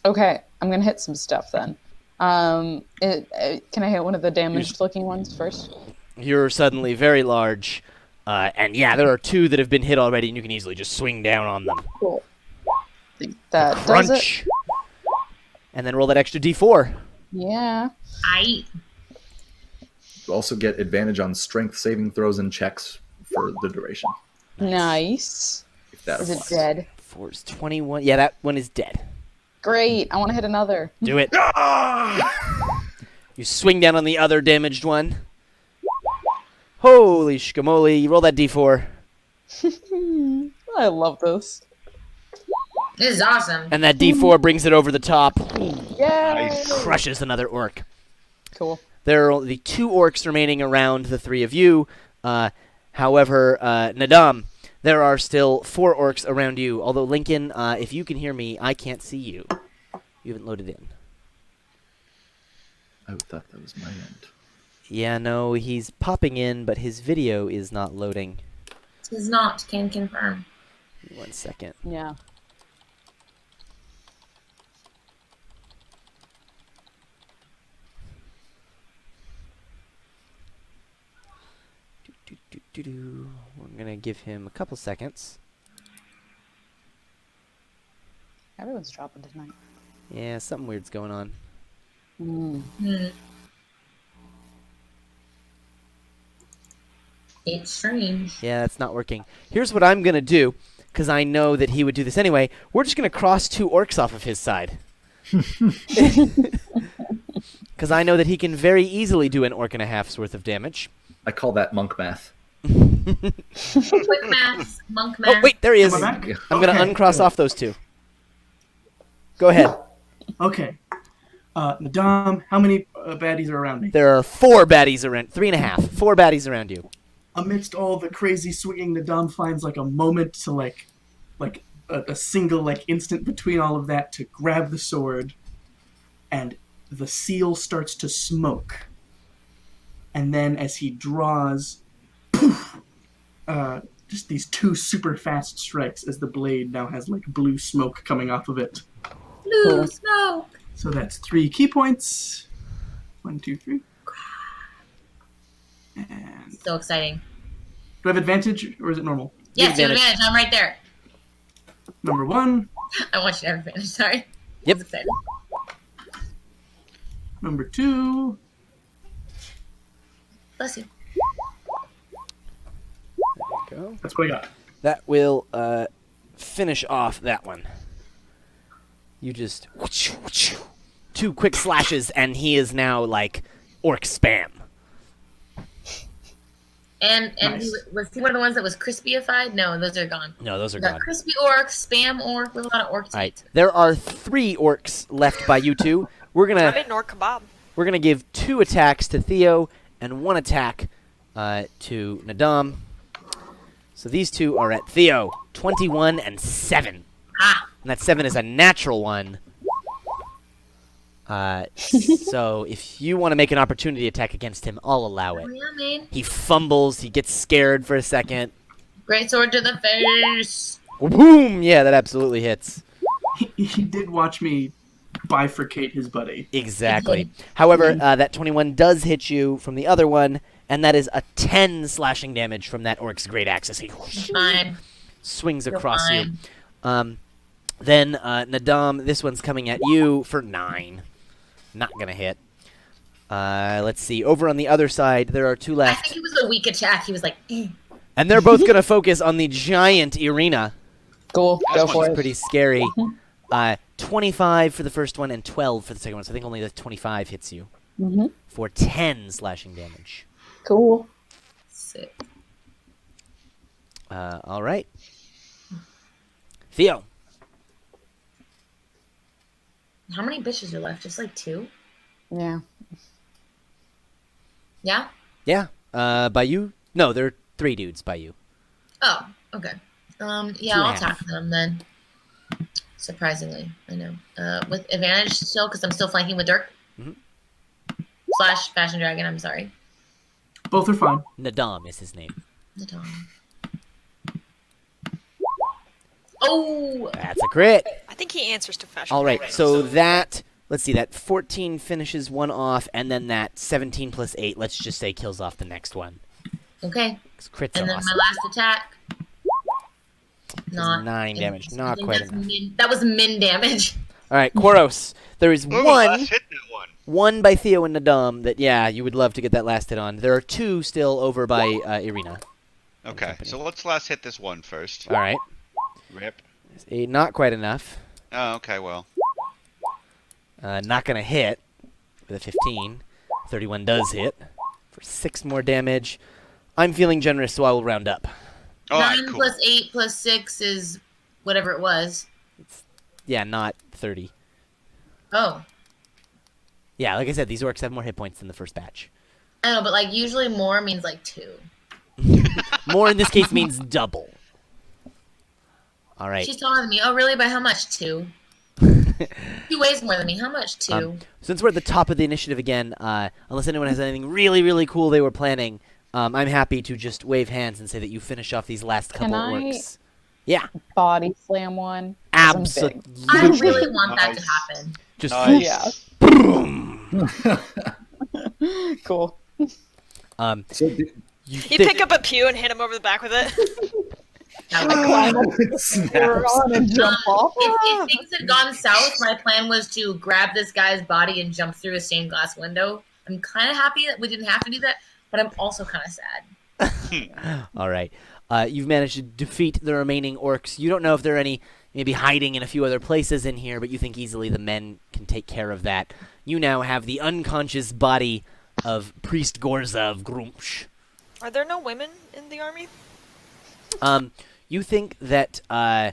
Okay, I'm gonna hit some stuff then. Can I hit one of the damaged-looking ones first? You're suddenly very large, and yeah, there are 2 that have been hit already, and you can easily just swing down on them. Cool. That does it. Crunch! And then roll that extra D4. Yeah. I. You also get advantage on strength saving throws and checks for the duration. Nice. If that Is it applies. dead? 4 is 21. Yeah, that one is dead. Great. I want to hit another. Do it. You swing down on the other damaged one. Holy shkamoli. Roll that D4. I love this. This is awesome. And that D4 brings it over the top. Yay! Crushes another orc. Cool. There are only 2 orcs remaining around the 3 of you. However, Nadam, there are still 4 orcs around you. Although, Lincoln, if you can hear me, I can't see you. You haven't loaded in. I thought that was my end. Yeah, no, he's popping in, but his video is not loading. This is not. Can confirm. 1 second. Yeah. We're gonna give him a couple seconds. Everyone's dropping tonight. Yeah, something weird's going on. It's strange. Yeah, that's not working. Here's what I'm gonna do, because I know that he would do this anyway. We're just gonna cross 2 orcs off of his side. Because I know that he can very easily do an orc and a half's worth of damage. I call that monk math. Quick math. Monk math. Oh, wait, there he is. Am I back? I'm gonna Okay, uncross good. off those 2. Go ahead. Okay. Nadam, how many baddies are around me? There are 4 baddies around. 3.5. 4 baddies around you. Amidst all the crazy swinging, Nadam finds like a moment to like a single like instant between all of that to grab the sword, and the seal starts to smoke. And then as he draws, poof, just these 2 super fast strikes as the blade now has like blue smoke coming off of it. Blue Cool. smoke. So that's 3 key points. 1, 2, 3. And So exciting. do I have advantage or is it normal? Yes, you have advantage. advantage. I'm right there. Number 1, I want you to have advantage. Sorry. Yep. That's exciting. Number 2. Bless you. Go. That's what I got. That will finish off that one. You just 2 quick slashes, and he is now like orc spam. And Nice. was he one of the ones that was crispyified? No, those are gone. No, those are We got gone. crispy orc, spam orc, with a lot of orc teeth. All right, there are 3 orcs left by you two. We're I gonna made an orc kebab. give 2 attacks to Theo and 1 attack to Nadam. So these 2 are at Theo, 21 and 7. Ah, And that 7 is a natural one. So if you want to make an opportunity attack against him, I'll allow it. yeah, man. He fumbles. He gets scared for a second. Great sword to the face. Boom! Yeah, that absolutely hits. He did watch me bifurcate his buddy. Exactly. However, that 21 does hit you from the other one, and that is a 10 slashing damage from that orc's great axe as he Fine. swings You're across fine. you. Then Nadam, this one's coming at you for 9. Not gonna hit. Let's see. Over on the other side, there are 2 I left, think it was a weak attack. He was like, and they're both gonna focus on the giant arena. Cool. Go for it. Pretty scary. 25 for the first one and 12 for the second one. So I think only the 25 hits you Mm-hmm. for 10 slashing damage. Cool. sick. All right. Theo. How many bitches are left? Just like 2? Yeah. Yeah? Yeah. By you? No, there are 3 dudes by you. Oh, okay. Yeah, Two and I'll a half. attack them then. Surprisingly, I know. With advantage still, because I'm still flanking with Dirk. Mhm. Slash Fashion Dragon, I'm sorry. Both are fine. Nadam is his name. The Dom. Oh! That's a crit. I think he answers to fashion. All right. Dragon. So that, let's see, that 14 finishes one off, and then that 17 plus 8, let's just say, kills off the next one. Okay. 'Cause crits And are then awesome. my last attack. Not 9 damage. I Not think quite that's enough. that was min damage. All right, Koros. There is Ooh, one. last hit that one. One by Theo and Nadam that, yeah, you would love to get that last hit on. There are 2 still over by Irina. Okay, company. so let's last hit this one first. All right. Rip. 8, not quite enough. Oh, okay, well. Not going to hit with a 15. 31 does hit for 6 more damage. I'm feeling generous, so I will round up. All right, 9 cool. plus 8 plus 6 is whatever it was. Yeah, not 30. Oh. Yeah, like I said, these orcs have more hit points than the first batch. I know, but like usually more means like 2. More in this case means double. All right. She's taller than me. Oh, really? By how much? 2. He weighs more than me. How much? 2. Since we're at the top of the initiative again, unless anyone has anything really, really cool they were planning, I'm happy to just wave hands and say that you finish off these last couple I- orcs. Yeah, Body slam one. 'cause I'm big. absolutely. I really want that to Nice. happen. Just Nice. Yeah. Cool. So the, you You pick up a pew and hit him over the back with it. That would- Climb up it the snaps. on and jump off. If things had gone south, my plan was to grab this guy's body and jump through a stained glass window. I'm kind of happy that we didn't have to do that, but I'm also kind of sad. All right. You've managed to defeat the remaining orcs. You don't know if there are any maybe hiding in a few other places in here, but you think easily the men can take care of that. You now have the unconscious body of Priest Gorza of Grumsh. Are there no women in the army? You think that, I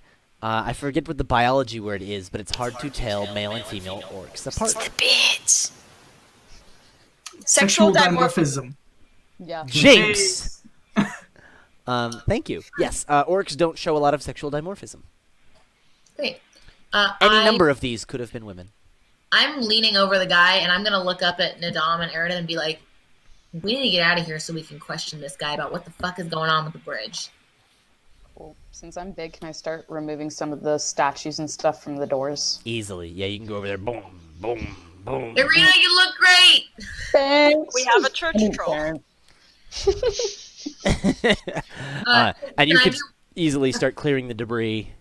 forget what the biology word is, but it's hard to tell male and female orcs apart. Bits. Sexual dimorphism. dimorphism. Yeah. Jinx! Thank you. Yes, orcs don't show a lot of sexual dimorphism. Great. Any number of these could have been women. I'm leaning over the guy, and I'm going to look up at Nadam and Eridan and be like, we need to get out of here so we can question this guy about what the fuck is going on with the bridge. Cool. Since I'm big, can I start removing some of the statues and stuff from the doors? Easily. Yeah, you can go over there. Boom, boom, boom. Irina, you look great! Thanks. We have a church troll. Karen. And you can I could do- easily start clearing the debris.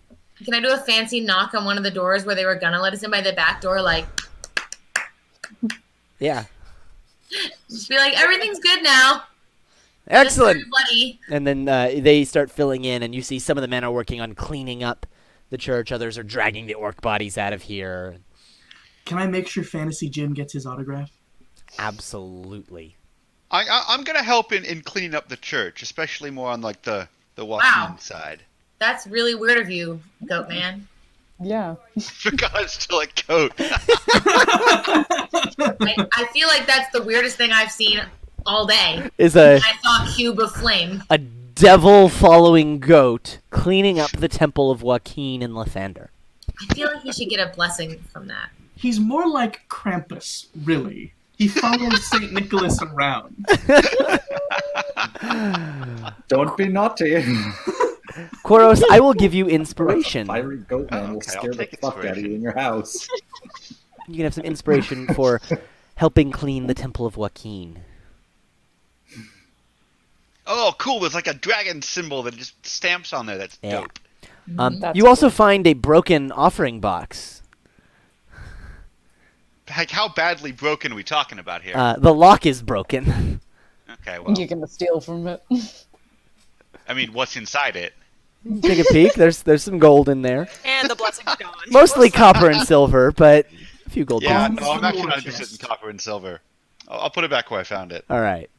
Can I do a fancy knock on one of the doors where they were gonna let us in by the back door? Like, Yeah. just be like, everything's good now. Excellent. Just bloody. And then they start filling in, and you see some of the men are working on cleaning up the church. Others are dragging the orc bodies out of here. Can I make sure Fantasy Jim gets his autograph? Absolutely. I'm gonna help in cleaning up the church, especially more on like the Joaquin side. That's really weird of you, Goat Man. Yeah. Forgot it's still a goat. I feel like that's the weirdest thing I've seen all day. Is I saw a cube of flame. a devil-following goat cleaning up the temple of Joaquin and Lathander. I feel like he should get a blessing from that. He's more like Krampus, really. He follows St. Nicholas around. Don't be naughty. Koros, I will give you inspiration. Fiery goat man will Okay, I'll scare the take fuck out of you inspiration. in your house. You can have some inspiration for helping clean the temple of Joaquin. Oh, cool! There's like a dragon symbol that just stamps on there. That's Yeah. dope. That's You also find a broken offering box. Like, how badly broken are we talking about here? The lock is broken. Okay, well, You're gonna steal from it. I mean, what's inside it? Take a peek. There's some gold in there. And the blessing's gone. Mostly copper and silver, but a few gold Yeah, pieces. no, I'm actually War not interested in chest. copper and silver. I'll put it back where I found it. All right.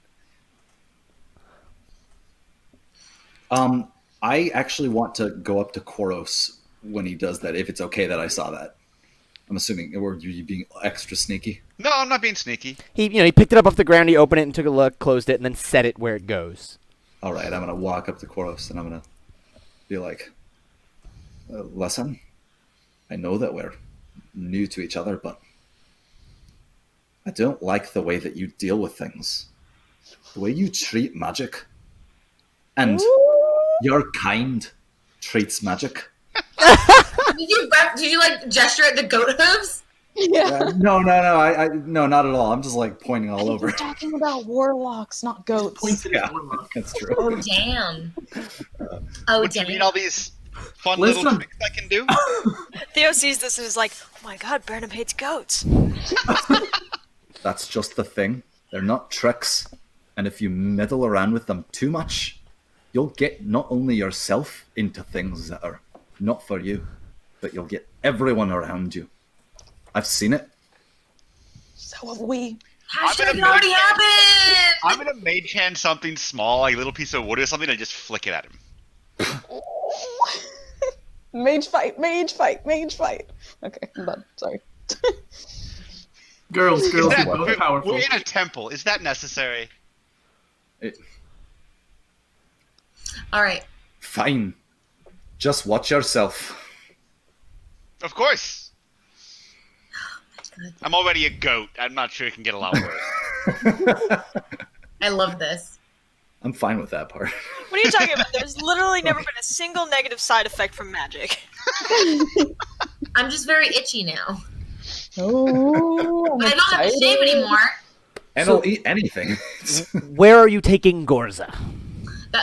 I actually want to go up to Koros when he does that, if it's okay that I saw that. I'm assuming, or are you being extra sneaky? No, I'm not being sneaky. He picked it up off the ground, he opened it and took a look, closed it, and then set it where it goes. All right, I'm gonna walk up to Koros and I'm gonna be like, "Listen, I know that we're new to each other, but I don't like the way that you deal with things, the way you treat magic, and your kind treats magic." Did you like gesture at the goat hooves? Yeah. No, no, not at all. I'm just like pointing all over. We're talking about warlocks, not goats. Points at his Yeah. warlock. That's true. Oh damn. Oh What do you mean damn. all these fun little Listen. tricks I can do? Theo sees this and is like, oh my god, Burnham hates goats. That's just the thing. They're not tricks. And if you meddle around with them too much, you'll get not only yourself into things that are not for you, but you'll get everyone around you. I've seen it. So have we. Hashtag I'm it gonna already make- happened. I'm gonna mage hand something small, like a little piece of wood or something, and just flick it at him. Mage fight, mage fight, mage fight. Okay, I'm done. Sorry. Girls, Is you're that- both we're, powerful. we're in a temple. Is that necessary? All right. Fine. Just watch yourself. Of course. Good. I'm already a goat. I'm not sure it can get a lot worse. I love this. I'm fine with that part. What are you talking about? There's literally never been a single negative side effect from magic. I'm just very itchy now. Oh, I'm But I don't have to excited. shave anymore. And I'll eat anything. Where are you taking Gorza?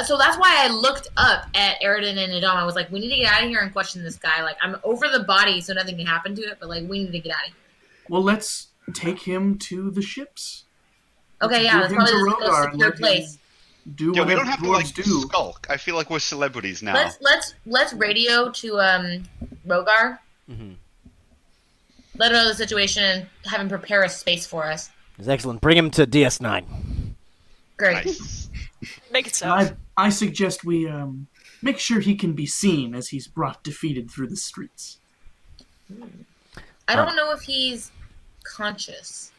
So that's why I looked up at Eridan and Adam. I was like, we need to get out of here and question this guy. Like, I'm over the body, so nothing can happen to it, but like, we need to get out of here. Well, let's take him to the ships. Okay, yeah, Let's let's move him probably to just go Rogar and secure let him place. Do Yeah, we whatever don't have to dwarves like do. skulk. I feel like we're celebrities now. Let's radio to Rogar. Mm-hmm. Let him know the situation and have him prepare a space for us. It's excellent. Bring him to DS9. Great. Nice. Make it so. And I suggest we make sure he can be seen as he's brought defeated through the streets. I don't know if he's conscious.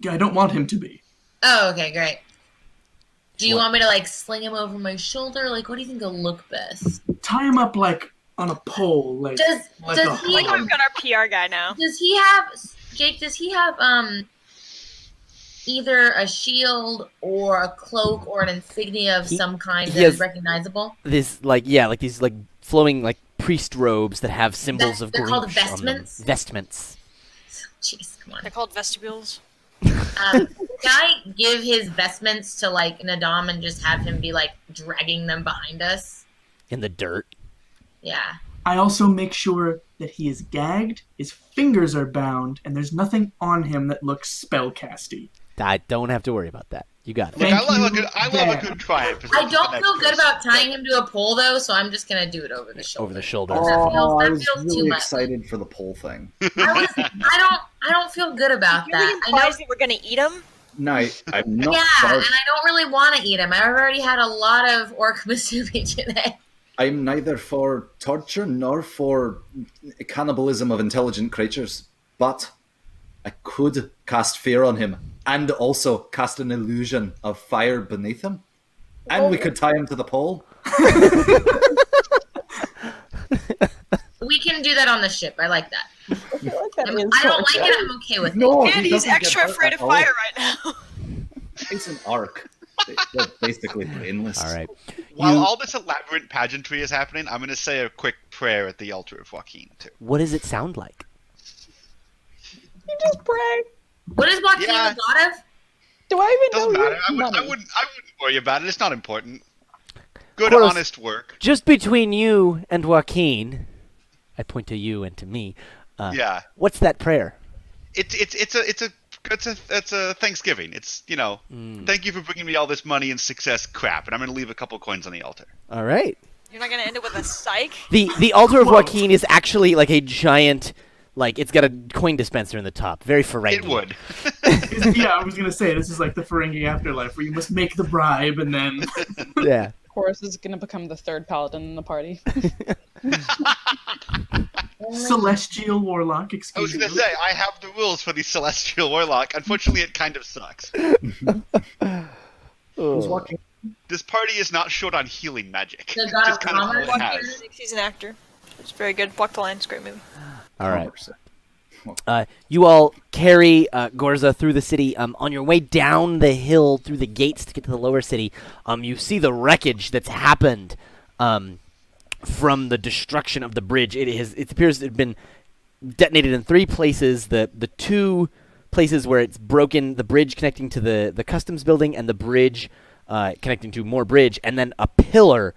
Yeah, I don't want him to be. Oh, okay, great. Do you What? want me to like sling him over my shoulder? Like, what do you think will look best? Tie him up like on a pole, like Does like does a he Like we've got our PR guy now. does he have Jake? Does he have either a shield or a cloak or an insignia of He- some kind he that is has- recognizable? These these flowing priest robes that have symbols of They're Grinch called on them. vestments? Vestments. Jeez, come on. They're called vestibules. Can I give his vestments to like Nadam and just have him be like dragging them behind us? In the dirt. Yeah. I also make sure that he is gagged, his fingers are bound, and there's nothing on him that looks spellcasty. I don't have to worry about that. You got it. Look, Thank I love you, a good Dan. triumph. I don't feel good about tying him to a pole though, so I'm just gonna do it over the shoulder. Over the shoulder. Oh, I that was feels too really much. excited for the pole thing. I don't feel good about Really that. I know, implies that we're gonna eat him. No, I'm not. yeah, sorry. and I don't really want to eat him. I've already had a lot of orc musubi today. I'm neither for torture nor for cannibalism of intelligent creatures, but I could cast fear on him and also cast an illusion of fire beneath him, and we could tie him to the pole. We can do that on the ship. I like that. I feel like that I is don't like torture. it. I'm okay with it. No, And he's doesn't get extra hurt afraid at of all. fire right now. It's an arc. They're basically brainless. All right. While You- all this elaborate pageantry is happening, I'm going to say a quick prayer at the altar of Joaquin, too. What does it sound like? You just pray. What is Joaquin Yeah. the god of? Do I even Doesn't know matter. your I money? wouldn't worry about it. It's not important. Good, Chorus. honest work. Just between you and Joaquin, I point to you and to me. Yeah. What's that prayer? It's a Thanksgiving. It's, thank you for bringing me all this money and success crap, and I'm going to leave a couple coins on the altar. All right. You're not gonna end it with a psych. The altar of Whoa. Joaquin is actually like a giant, like it's got a coin dispenser in the top. Very Ferengi. It would. Yeah, I was gonna say this is like the Ferengi afterlife, where you must make the bribe and then. Yeah. Horus is going to become the third paladin in the party. Celestial Warlock, I excuse was me. going to say, I have the rules for the Celestial Warlock. Unfortunately, it kind of sucks. Who's walking? This party is not short on healing magic. The god Just of kind of all commerce. it has. He's an actor. It's very good. Walk the Line. It's a great movie. All right. You all carry Gorza through the city. On your way down the hill through the gates to get to the lower city, you see the wreckage that's happened from the destruction of the bridge. It appears to have been detonated in 3 places. The 2 places where it's broken, the bridge connecting to the customs building and the bridge connecting to more bridge, and then a pillar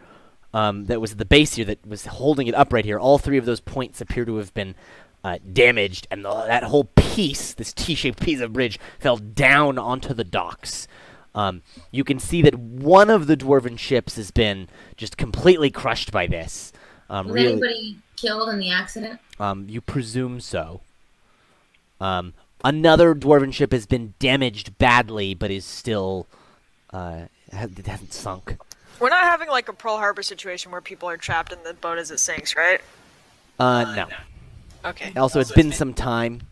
that was at the base here that was holding it upright here. All 3 of those points appear to have been damaged, and that whole piece, this T-shaped piece of bridge, fell down onto the docks. You can see that one of the dwarven ships has been just completely crushed by this. Was Really, anybody killed in the accident? you presume so. Another dwarven ship has been damaged badly, but is still it hasn't sunk. We're not having like a Pearl Harbor situation where people are trapped in the boat as it sinks, right? No. Okay. Also, it's been some time.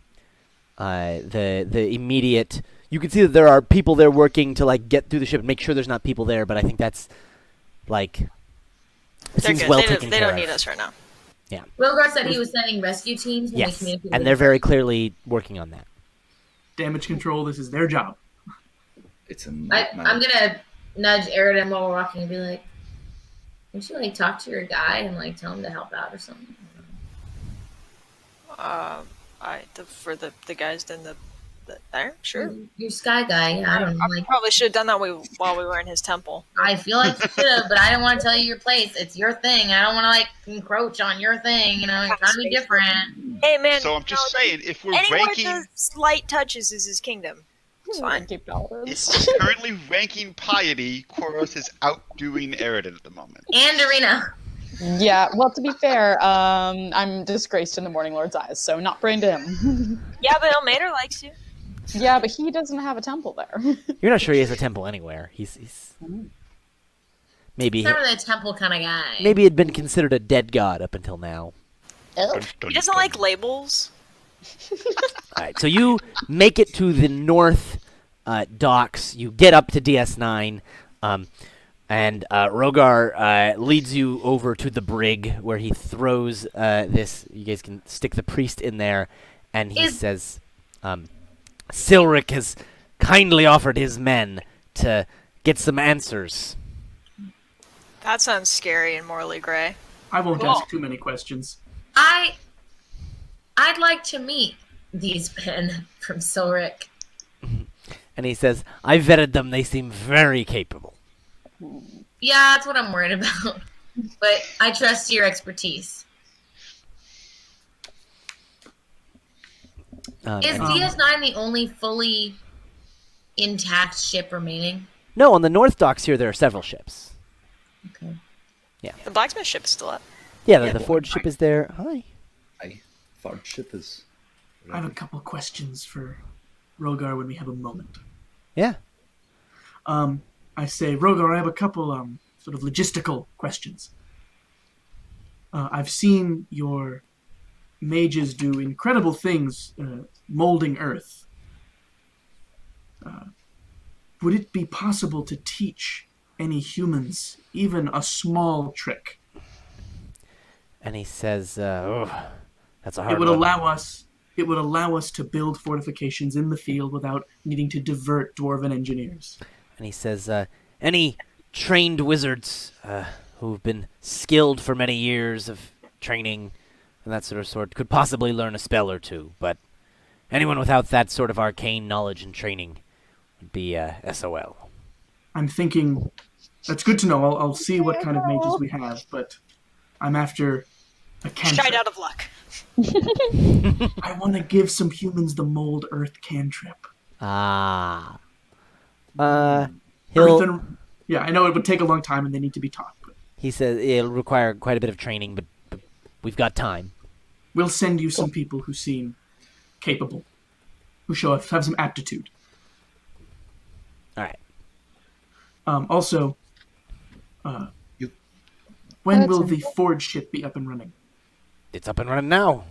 The immediate, you can see that there are people there working to like get through the ship and make sure there's not people there. But I think that's like it They're seems good. well They taken don't care need of. us right now. Wilgar said he was sending rescue teams when they Yes, communicated. and they're very clearly working on that. Damage control, this is their job. It's a I'm nightmare. gonna nudge Aridin while we're walking and be like, "You should like talk to your guy and like tell him to help out or something." For the guys in the there, sure. Your sky guy. Yeah, I don't know. I Like, probably should have done that while we were in his temple. I feel like you should have, but I didn't want to tell you your place. It's your thing. I don't want to like encroach on your thing. You're trying to be different. Hey man. So I'm just saying, if we're anyone ranking, that does slight touches is his kingdom. It's fine. Keep paladins. if we're currently ranking piety, Koros is outdoing Aridin at the moment. And Arena. Yeah, well, to be fair, I'm disgraced in the Morning Lord's eyes, so not praying to him. Yeah, but Elmater likes you. Yeah, but he doesn't have a temple there. You're not sure he has a temple anywhere. He's maybe He's never the temple kind of guy. maybe had been considered a dead god up until now. He doesn't like labels. All right, so you make it to the north docks. You get up to DS9, and Rogar leads you over to the brig where he throws this. You guys can stick the priest in there, and he says, Silric has kindly offered his men to get some answers. That sounds scary and morally gray. I won't Cool. ask too many questions. I'd like to meet these men from Silric. And he says, I vetted them. They seem very capable. Yeah, that's what I'm worried about. But I trust your expertise. Is and- DS9 the only fully intact ship remaining? no, on the North Docks here, there are several ships. Okay. The blacksmith ship is still up. Yeah, Yeah, the Forge ship is there. Hi. Forge ship is. I have a couple questions for Rogar when we have a moment. Yeah. I say, Rogar, I have a couple sort of logistical questions. I've seen your mages do incredible things molding earth. Would it be possible to teach any humans even a small trick? And he says, "Oh, that's a hard It would one." allow us to build fortifications in the field without needing to divert dwarven engineers. And he says, any trained wizards who've been skilled for many years of training and that sort could possibly learn a spell or two, but anyone without that sort of arcane knowledge and training would be SOL. I'm thinking that's good to know. I'll see what kind of mages we have, but I'm after a cantrip. Shied out of luck. I want to give some humans the mold earth cantrip. Ah. Earth and, yeah, I know it would take a long time and they need to be taught, but He says it'll require quite a bit of training, but we've got time. we'll send you some people who seem capable, who have some aptitude. All right. Also, You- when That's will a- the Forge ship be up and running? It's up and running now.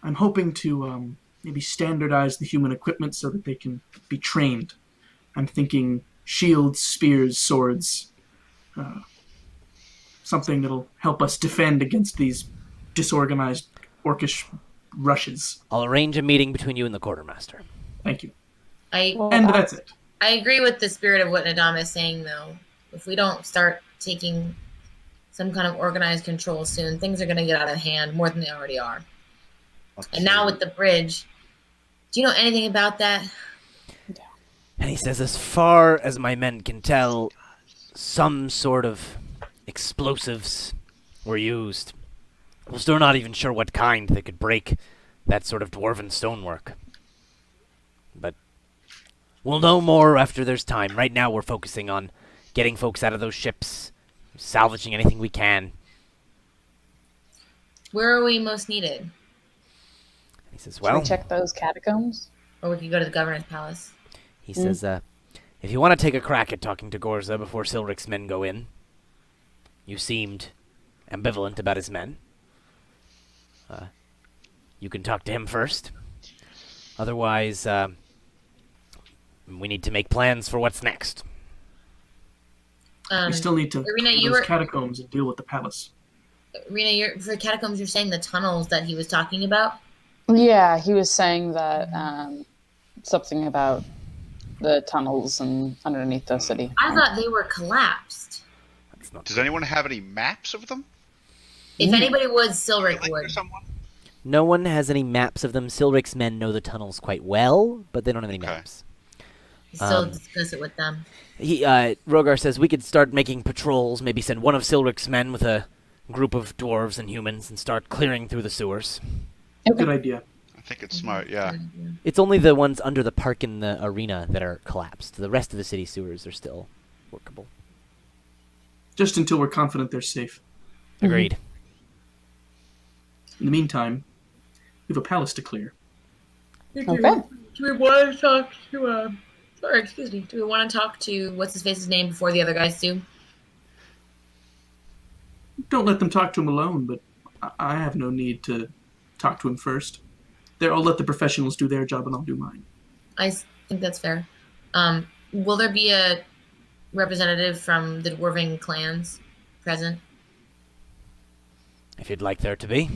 I'm hoping to maybe standardize the human equipment so that they can be trained. I'm thinking shields, spears, swords, something that'll help us defend against these disorganized orcish rushes. I'll arrange a meeting between you and the quartermaster. Thank you. Well, And that's it. I agree with the spirit of what Nadam is saying, though. If we don't start taking some kind of organized control soon, things are going to get out of hand more than they already are. And now with the bridge, do you know anything about that? And he says, as far as my men can tell, some sort of explosives were used. We're still not even sure what kind that could break that sort of dwarven stonework. But we'll know more after there's time. Right now we're focusing on getting folks out of those ships, salvaging anything we can. Where are we most needed? He says, Should well, we check those catacombs? Or we could go to the governor's palace. he says, if you want to take a crack at talking to Gorza before Silric's men go in, you seemed ambivalent about his men. You can talk to him first. Otherwise, we need to make plans for what's next. We still need to Irina, go to you those were- catacombs and deal with the palace. Rena, for the catacombs, you're saying the tunnels that he was talking about? Yeah, he was saying that something about the tunnels and underneath the city. I thought they were collapsed. That's not. Does anyone have any maps of them? If anybody would, Silric Like, would. there's someone? No one has any maps of them. Silric's men know the tunnels quite well, but they don't have any Okay. maps. Still discuss it with them. Rogar says we could start making patrols, maybe send one of Silric's men with a group of dwarves and humans and start clearing through the sewers. Good idea. I think it's smart, yeah. It's only the ones under the park in the arena that are collapsed. The rest of the city sewers are still workable. Just until we're confident they're safe. Agreed. In the meantime, we have a palace to clear. Okay. Do we want to talk to, sorry, excuse me. Do we want to talk to, what's his face's name before the other guys do? Don't let them talk to him alone, but I have no need to talk to him first. I'll let the professionals do their job and I'll do mine. I think that's fair. Will there be a representative from the dwarven clans present? If you'd like there to be.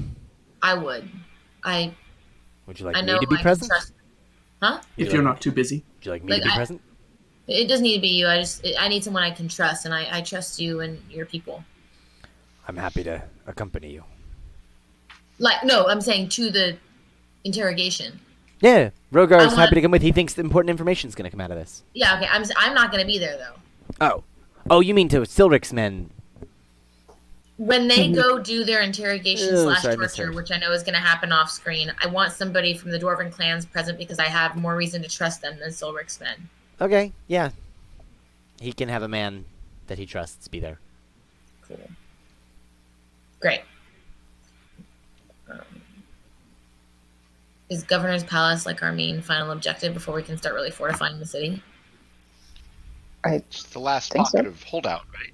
I would. Would you like I me know to be I can present? trust- Huh? If you're not too busy. Would you like me Like, to be I- present? It doesn't need to be you. I need someone I can trust, and I trust you and your people. I'm happy to accompany you. Like, no, I'm saying to the interrogation. Yeah, Rogar is I happy want- to come with. He thinks the important information is going to come out of this. Yeah, okay. I'm not gonna be there though. Oh, you mean to Silric's men? When they go do their interrogation slash sorry, I missed torture, her. which I know is going to happen off screen, I want somebody from the Dwarven clans present because I have more reason to trust them than Silric's men. Okay, yeah. He can have a man that he trusts be there. Cool. Great. Is Governor's Palace like our main final objective before we can start really fortifying the city? It's the last Think pocket so. of holdout, right?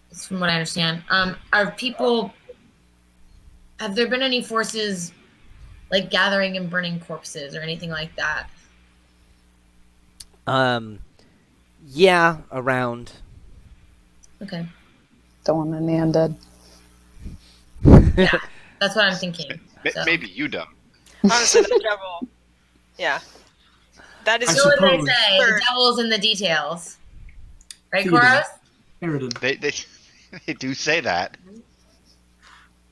That's from what I understand. Are people? Have there been any forces like gathering and burning corpses or anything like that? Yeah, around. Okay, Don't want any undead. yeah, that's what I'm thinking. So. Maybe you don't. Honestly, the devil. Yeah. That is I So what they suppose. say, Bird. the devil's in the details, right, Theodore. Koros? Eridan. They do say that.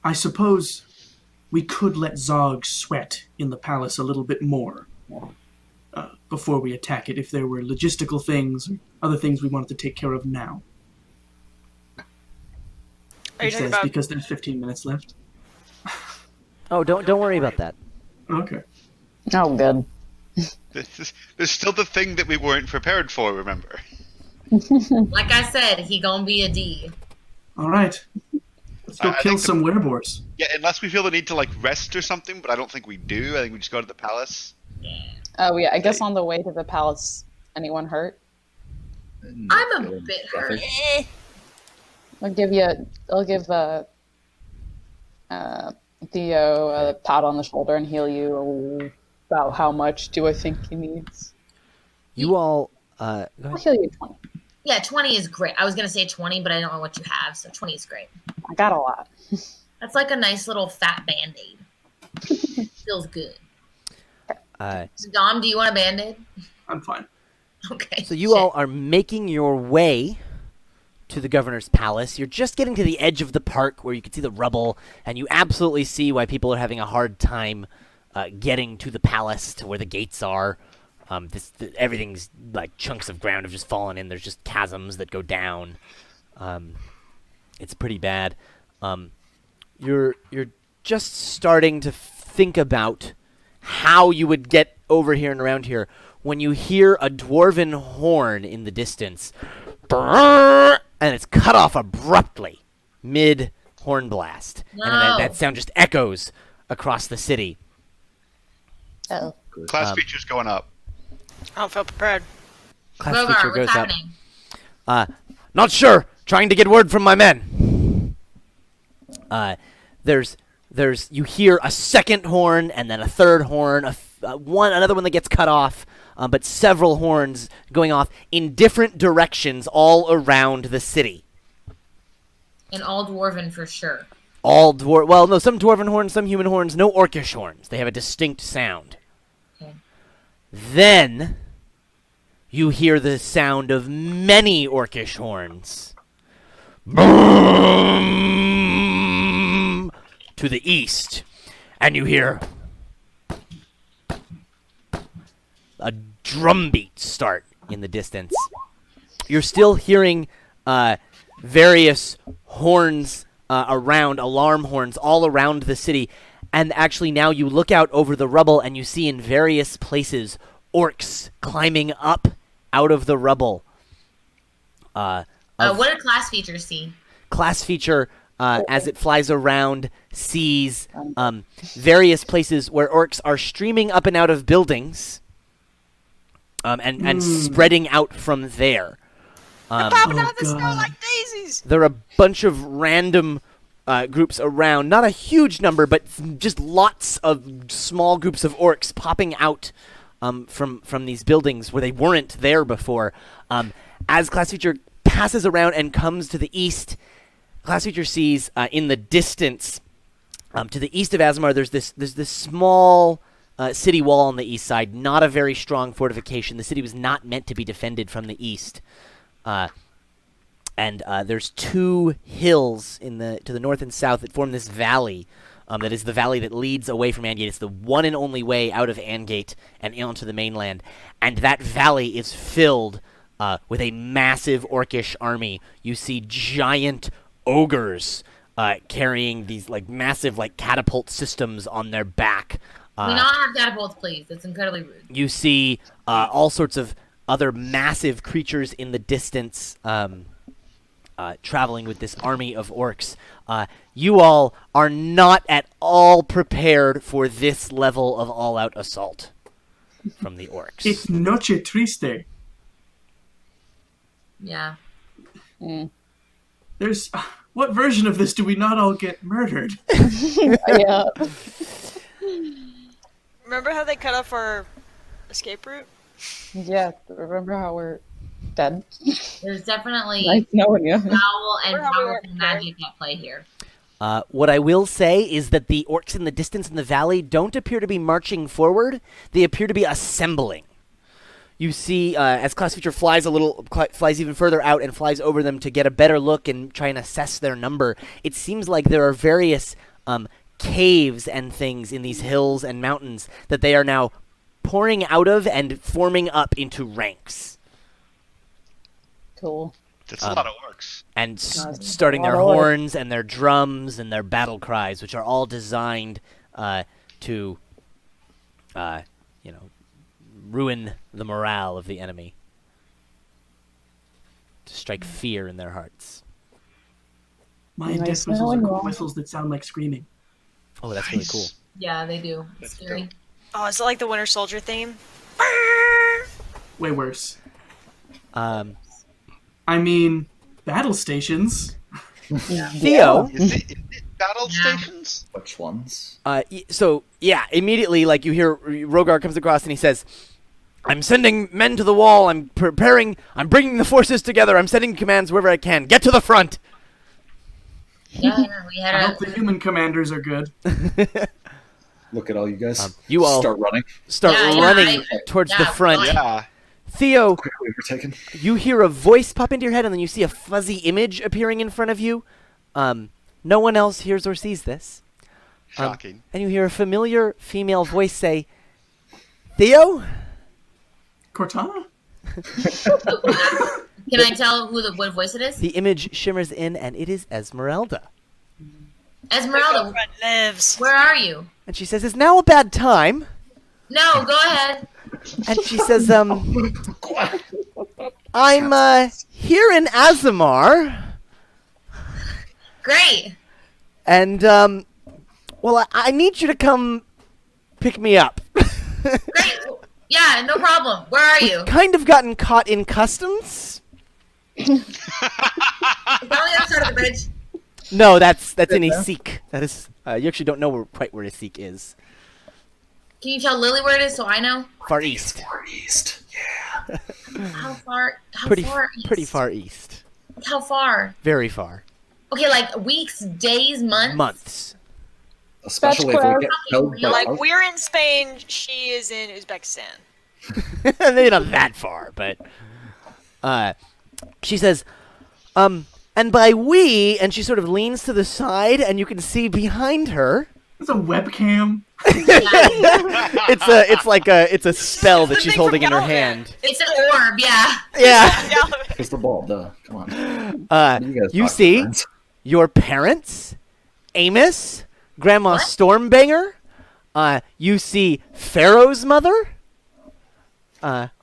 I suppose we could let Zog sweat in the palace a little bit more before we attack it, if there were logistical things or other things we wanted to take care of now. Are you He talking says, about? because there's 15 minutes left. Oh, don't worry about that. Okay. Oh, good. There's still the thing that we weren't prepared for, remember? Like I said, he gonna be a D. All right. Let's go I kill think some werewolves. Yeah, unless we feel the need to, like, rest or something, but I don't think we do. I think we just go to the palace. Oh, yeah. I guess on the way to the palace, anyone hurt? I'm a bit hurt. I'll give Theo a pat on the shoulder and heal you. About how much do I think he needs? You all, go I'll ahead. heal you 20. Yeah, 20 is great. I was gonna say 20, but I don't know what you have, so 20 is great. I got a lot. That's like a nice little fat band-aid. Feels good. So Dom, do you want a band-aid? I'm fine. Okay. So you shit. all are making your way to the governor's palace. You're just getting to the edge of the park where you can see the rubble, and you absolutely see why people are having a hard time getting to the palace, to where the gates are. Everything's like chunks of ground have just fallen in. There's just chasms that go down. It's pretty bad. You're just starting to think about how you would get over here and around here when you hear a dwarven horn in the distance, and it's cut off abruptly mid horn blast, and then No. that sound just echoes across the city. Oh. Class features going up. I don't feel prepared. Class Rogar, feature what's goes up. happening? Not sure. Trying to get word from my men. There's you hear a second horn and then a third horn, another one that gets cut off, but several horns going off in different directions all around the city. And all dwarven for sure. All well, no, some dwarven horns, some human horns, no orcish horns. They have a distinct sound. Okay. Then you hear the sound of many orcish horns. Boom! To the east. And you hear a drum beat start in the distance. You're still hearing various horns around, alarm horns all around the city. And actually now you look out over the rubble and you see in various places orcs climbing up out of the rubble. What did class features see? Class feature, as it flies around, sees various places where orcs are streaming up and out of buildings and spreading out from there. Popping out Oh, of the snow God. like daisies. There are a bunch of random groups around. Not a huge number, but just lots of small groups of orcs popping out from these buildings where they weren't there before. As Class Feature passes around and comes to the east, Class Feature sees in the distance, to the east of Azemar, there's this small city wall on the east side. Not a very strong fortification. The city was not meant to be defended from the east. And there's two hills to the north and south that form this valley. That is the valley that leads away from Angate. It's the one and only way out of Angate and onto the mainland. And that valley is filled with a massive orcish army. You see giant ogres carrying these like massive like catapult systems on their back. We not have catapults, please. It's incredibly rude. You see all sorts of other massive creatures in the distance traveling with this army of orcs. You all are not at all prepared for this level of all-out assault from the orcs. It's noche triste. Yeah. There's what version of this do we not all get murdered? Yeah. Remember how they cut off our escape route? Yeah. Remember how we're dead? There's definitely Nice knowing you. foul and We're how we powerful work magic at play here. What I will say is that the orcs in the distance in the valley don't appear to be marching forward. They appear to be assembling. You see, as Class Feature flies even further out and flies over them to get a better look and try and assess their number, it seems like there are various caves and things in these hills and mountains that they are now pouring out of and forming up into ranks. Cool. That's a lot of orcs. And Nice. starting their Lot of orcs. horns and their drums and their battle cries, which are all designed to, ruin the morale of the enemy, to strike fear in their hearts. My Nice death whistles are knowing cool you. whistles that sound like screaming. Oh, that's really cool. Yeah, they do. That's It's scary. dope. Oh, is it like the Winter Soldier theme? Way worse. Um, I mean, battle stations. Theo, Is it battle Yeah. stations? Which ones? immediately, like, you hear Rogar comes across and he says, I'm sending men to the wall, I'm bringing the forces together, I'm sending commands wherever I can. Get to the front! Yeah, we I had hope the human commanders are good. Look at all you guys. You all start running. start Yeah, running I- towards yeah, the front. Yeah. Theo, Quickly overtaken. you hear a voice pop into your head, and then you see a fuzzy image appearing in front of you. No one else hears or sees this. Shocking. And you hear a familiar female voice say, Theo? Cortana? Can I tell what voice it is? The image shimmers in, and it is Esmeralda. Esmeralda, Girlfriend lives. where are you? And she says, is now a bad time? No, go ahead. And she says, I'm here in Azemar, Great. and, I need you to come pick me up. Great. Yeah, no problem. Where are you? Kind of gotten caught in customs. It's on the other side of the bridge. No, that's in Isik. That is, you actually don't know quite where Isik is. Can you tell Lily where it is so I know? Far east. Far east. Yeah. How far? How Pretty far? East? pretty far east. How far? Very far. Okay, like weeks, days, months. Months. Especially if we get held by Like, out- we're in Spain, she is in Uzbekistan. Maybe not that far, but she says, and by we, and she sort of leans to the side, and you can see behind her. That's a webcam. It's a spell that the she's thing holding from in her Gallivant. hand. It's an orb, yeah. Yeah. Crystal ball, duh. Come on. You guys see friends. your parents, Amos, Grandma What? Stormbanger. You see Pharaoh's mother.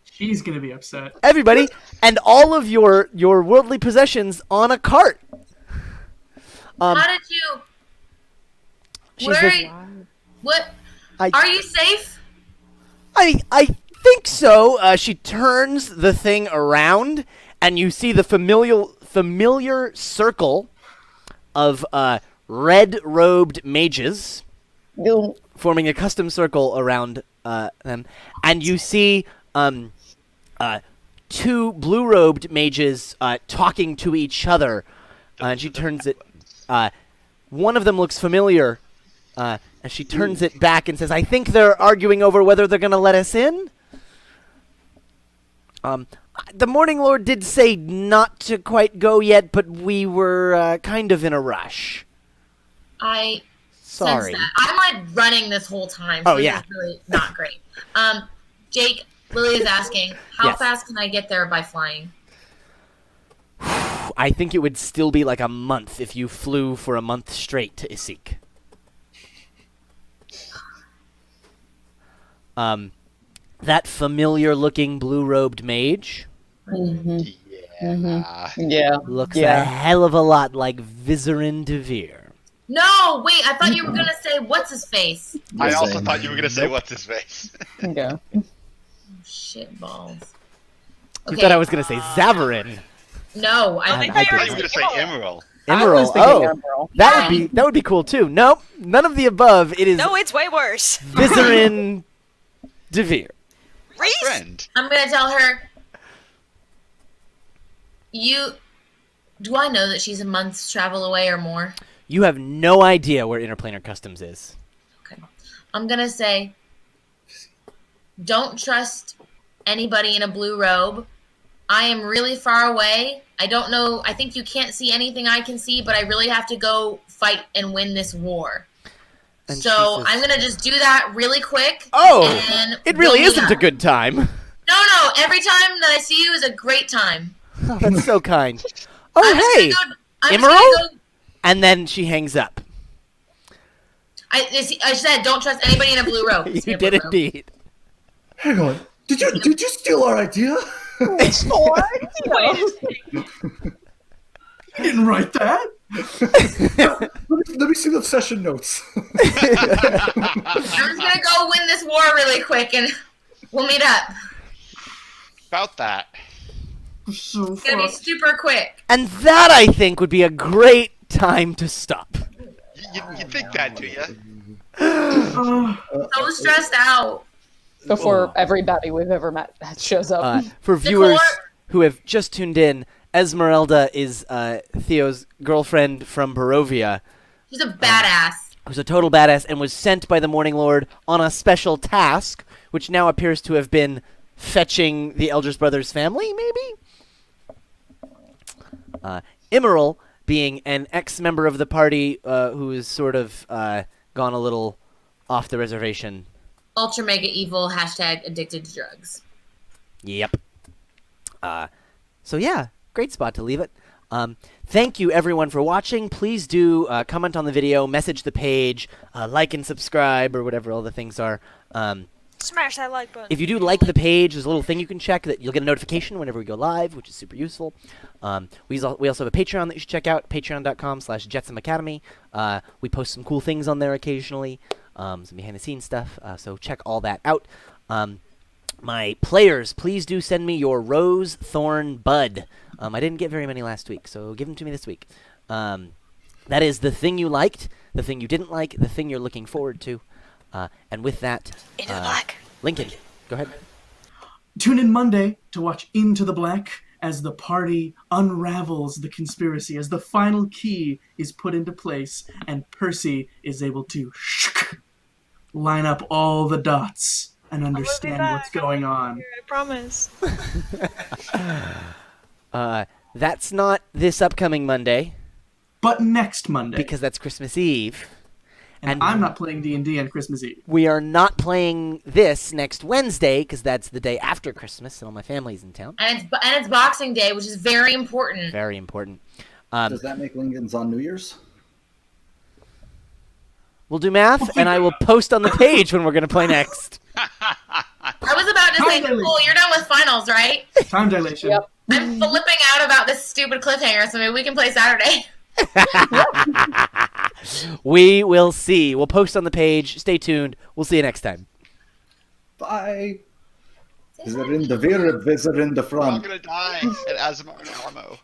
She's gonna be upset. Everybody, and all of your worldly possessions on a cart. How did you? She Where? says, What? I- Are you safe? I think so. She turns the thing around, and you see the familiar circle of red-robed mages You forming a custom circle around them, and you see two blue-robed mages talking to each other. And she turns it. One of them looks familiar. And she turns it back and says, I think they're arguing over whether they're going to let us in. The Morning Lord did say not to quite go yet, but we were kind of in a rush. I Sorry. sense that. I'm like running this whole time. Oh, this yeah. is really not great. Jake, Lily is asking, how Yes. fast can I get there by flying? I think it would still be like a month if you flew for a month straight to Isik. That familiar-looking blue-robed mage Yeah. looks a Yeah. hell of a lot like Vizerin Devere. No, wait. I thought you were gonna say what's his face. I also Same. thought you were gonna say what's his face. Yeah. Shit balls. You thought I was going to say Zavarin. No, I I think I did. thought you were gonna say Emerald. I Emerald. was thinking Oh, Emerald. that would be cool too. Nope, none of the above. It is No, it's way worse. Vizerin Devere. Reese? Friend. I'm gonna tell her. Do I know that she's a month's travel away or more? You have no idea where Interplanar Customs is. Okay. I'm gonna say, don't trust anybody in a blue robe. I am really far away. I don't know. I think you can't see anything I can see, but I really have to go fight and win this war. And So she says, I'm gonna just do that really quick. Oh, and it really we'll meet isn't up. a good time. No. Every time that I see you is a great time. Oh, that's so kind. I'm Oh, just hey, gonna go- I'm just Emerald? gonna go- And then she hangs up. I said don't trust anybody in a blue robe. You did indeed. Hang on. Did you steal our idea? You didn't write that. Let me see the session notes. I'm just gonna go win this war really quick, and we'll meet up. About that. So It's gonna be far. super quick. And that, I think, would be a great time to stop. You think that, do you? So stressed out. Before everybody we've ever met shows up. For viewers Decor- who have just tuned in, Esmeralda is Theo's girlfriend from Barovia, She's a badass. who's a total badass and was sent by the Morning Lord on a special task, which now appears to have been fetching the Elders Brothers family, maybe? Emerald, being an ex-member of the party who is sort of gone a little off the reservation. Ultra mega evil. Hashtag addicted to drugs. Yep. So yeah, great spot to leave it. Thank you everyone for watching. Please do comment on the video, message the page, like and subscribe, or whatever all the things are. Smash that like button. If you do like the page, there's a little thing you can check that you'll get a notification whenever we go live, which is super useful. We also have a Patreon that you should check out, patreon.com/Jetsam Academy. We post some cool things on there occasionally, some behind-the-scenes stuff, so check all that out. My players, please do send me your Rose, Thorn, Bud. I didn't get very many last week, so give them to me this week. That is the thing you liked, the thing you didn't like, the thing you're looking forward to. And with that, Into the black. Lincoln, go ahead. Tune in Monday to watch Into the Black as the party unravels the conspiracy, as the final key is put into place, and Percy is able to line up all the dots and understand what's going on. I promise. That's not this upcoming Monday, But next Monday, because that's Christmas Eve. and I'm not playing D&D on Christmas Eve. We are not playing this next Wednesday, because that's the day after Christmas, and all my family's in town. And it's Boxing Day, which is very important. Very important. Does that make Lincoln's on New Year's? We'll do math, and I will post on the page when we're going to play next. I was about to say, Finally. Nicole, you're done with finals, right? Time dilation. Yep. I'm flipping out about this stupid cliffhanger, so maybe we can play Saturday. We will see. We'll post on the page. Stay tuned. We'll see you next time. Bye. Vizerin the rear, Vizerin the We're all front. gonna die at Azemar and Alamo.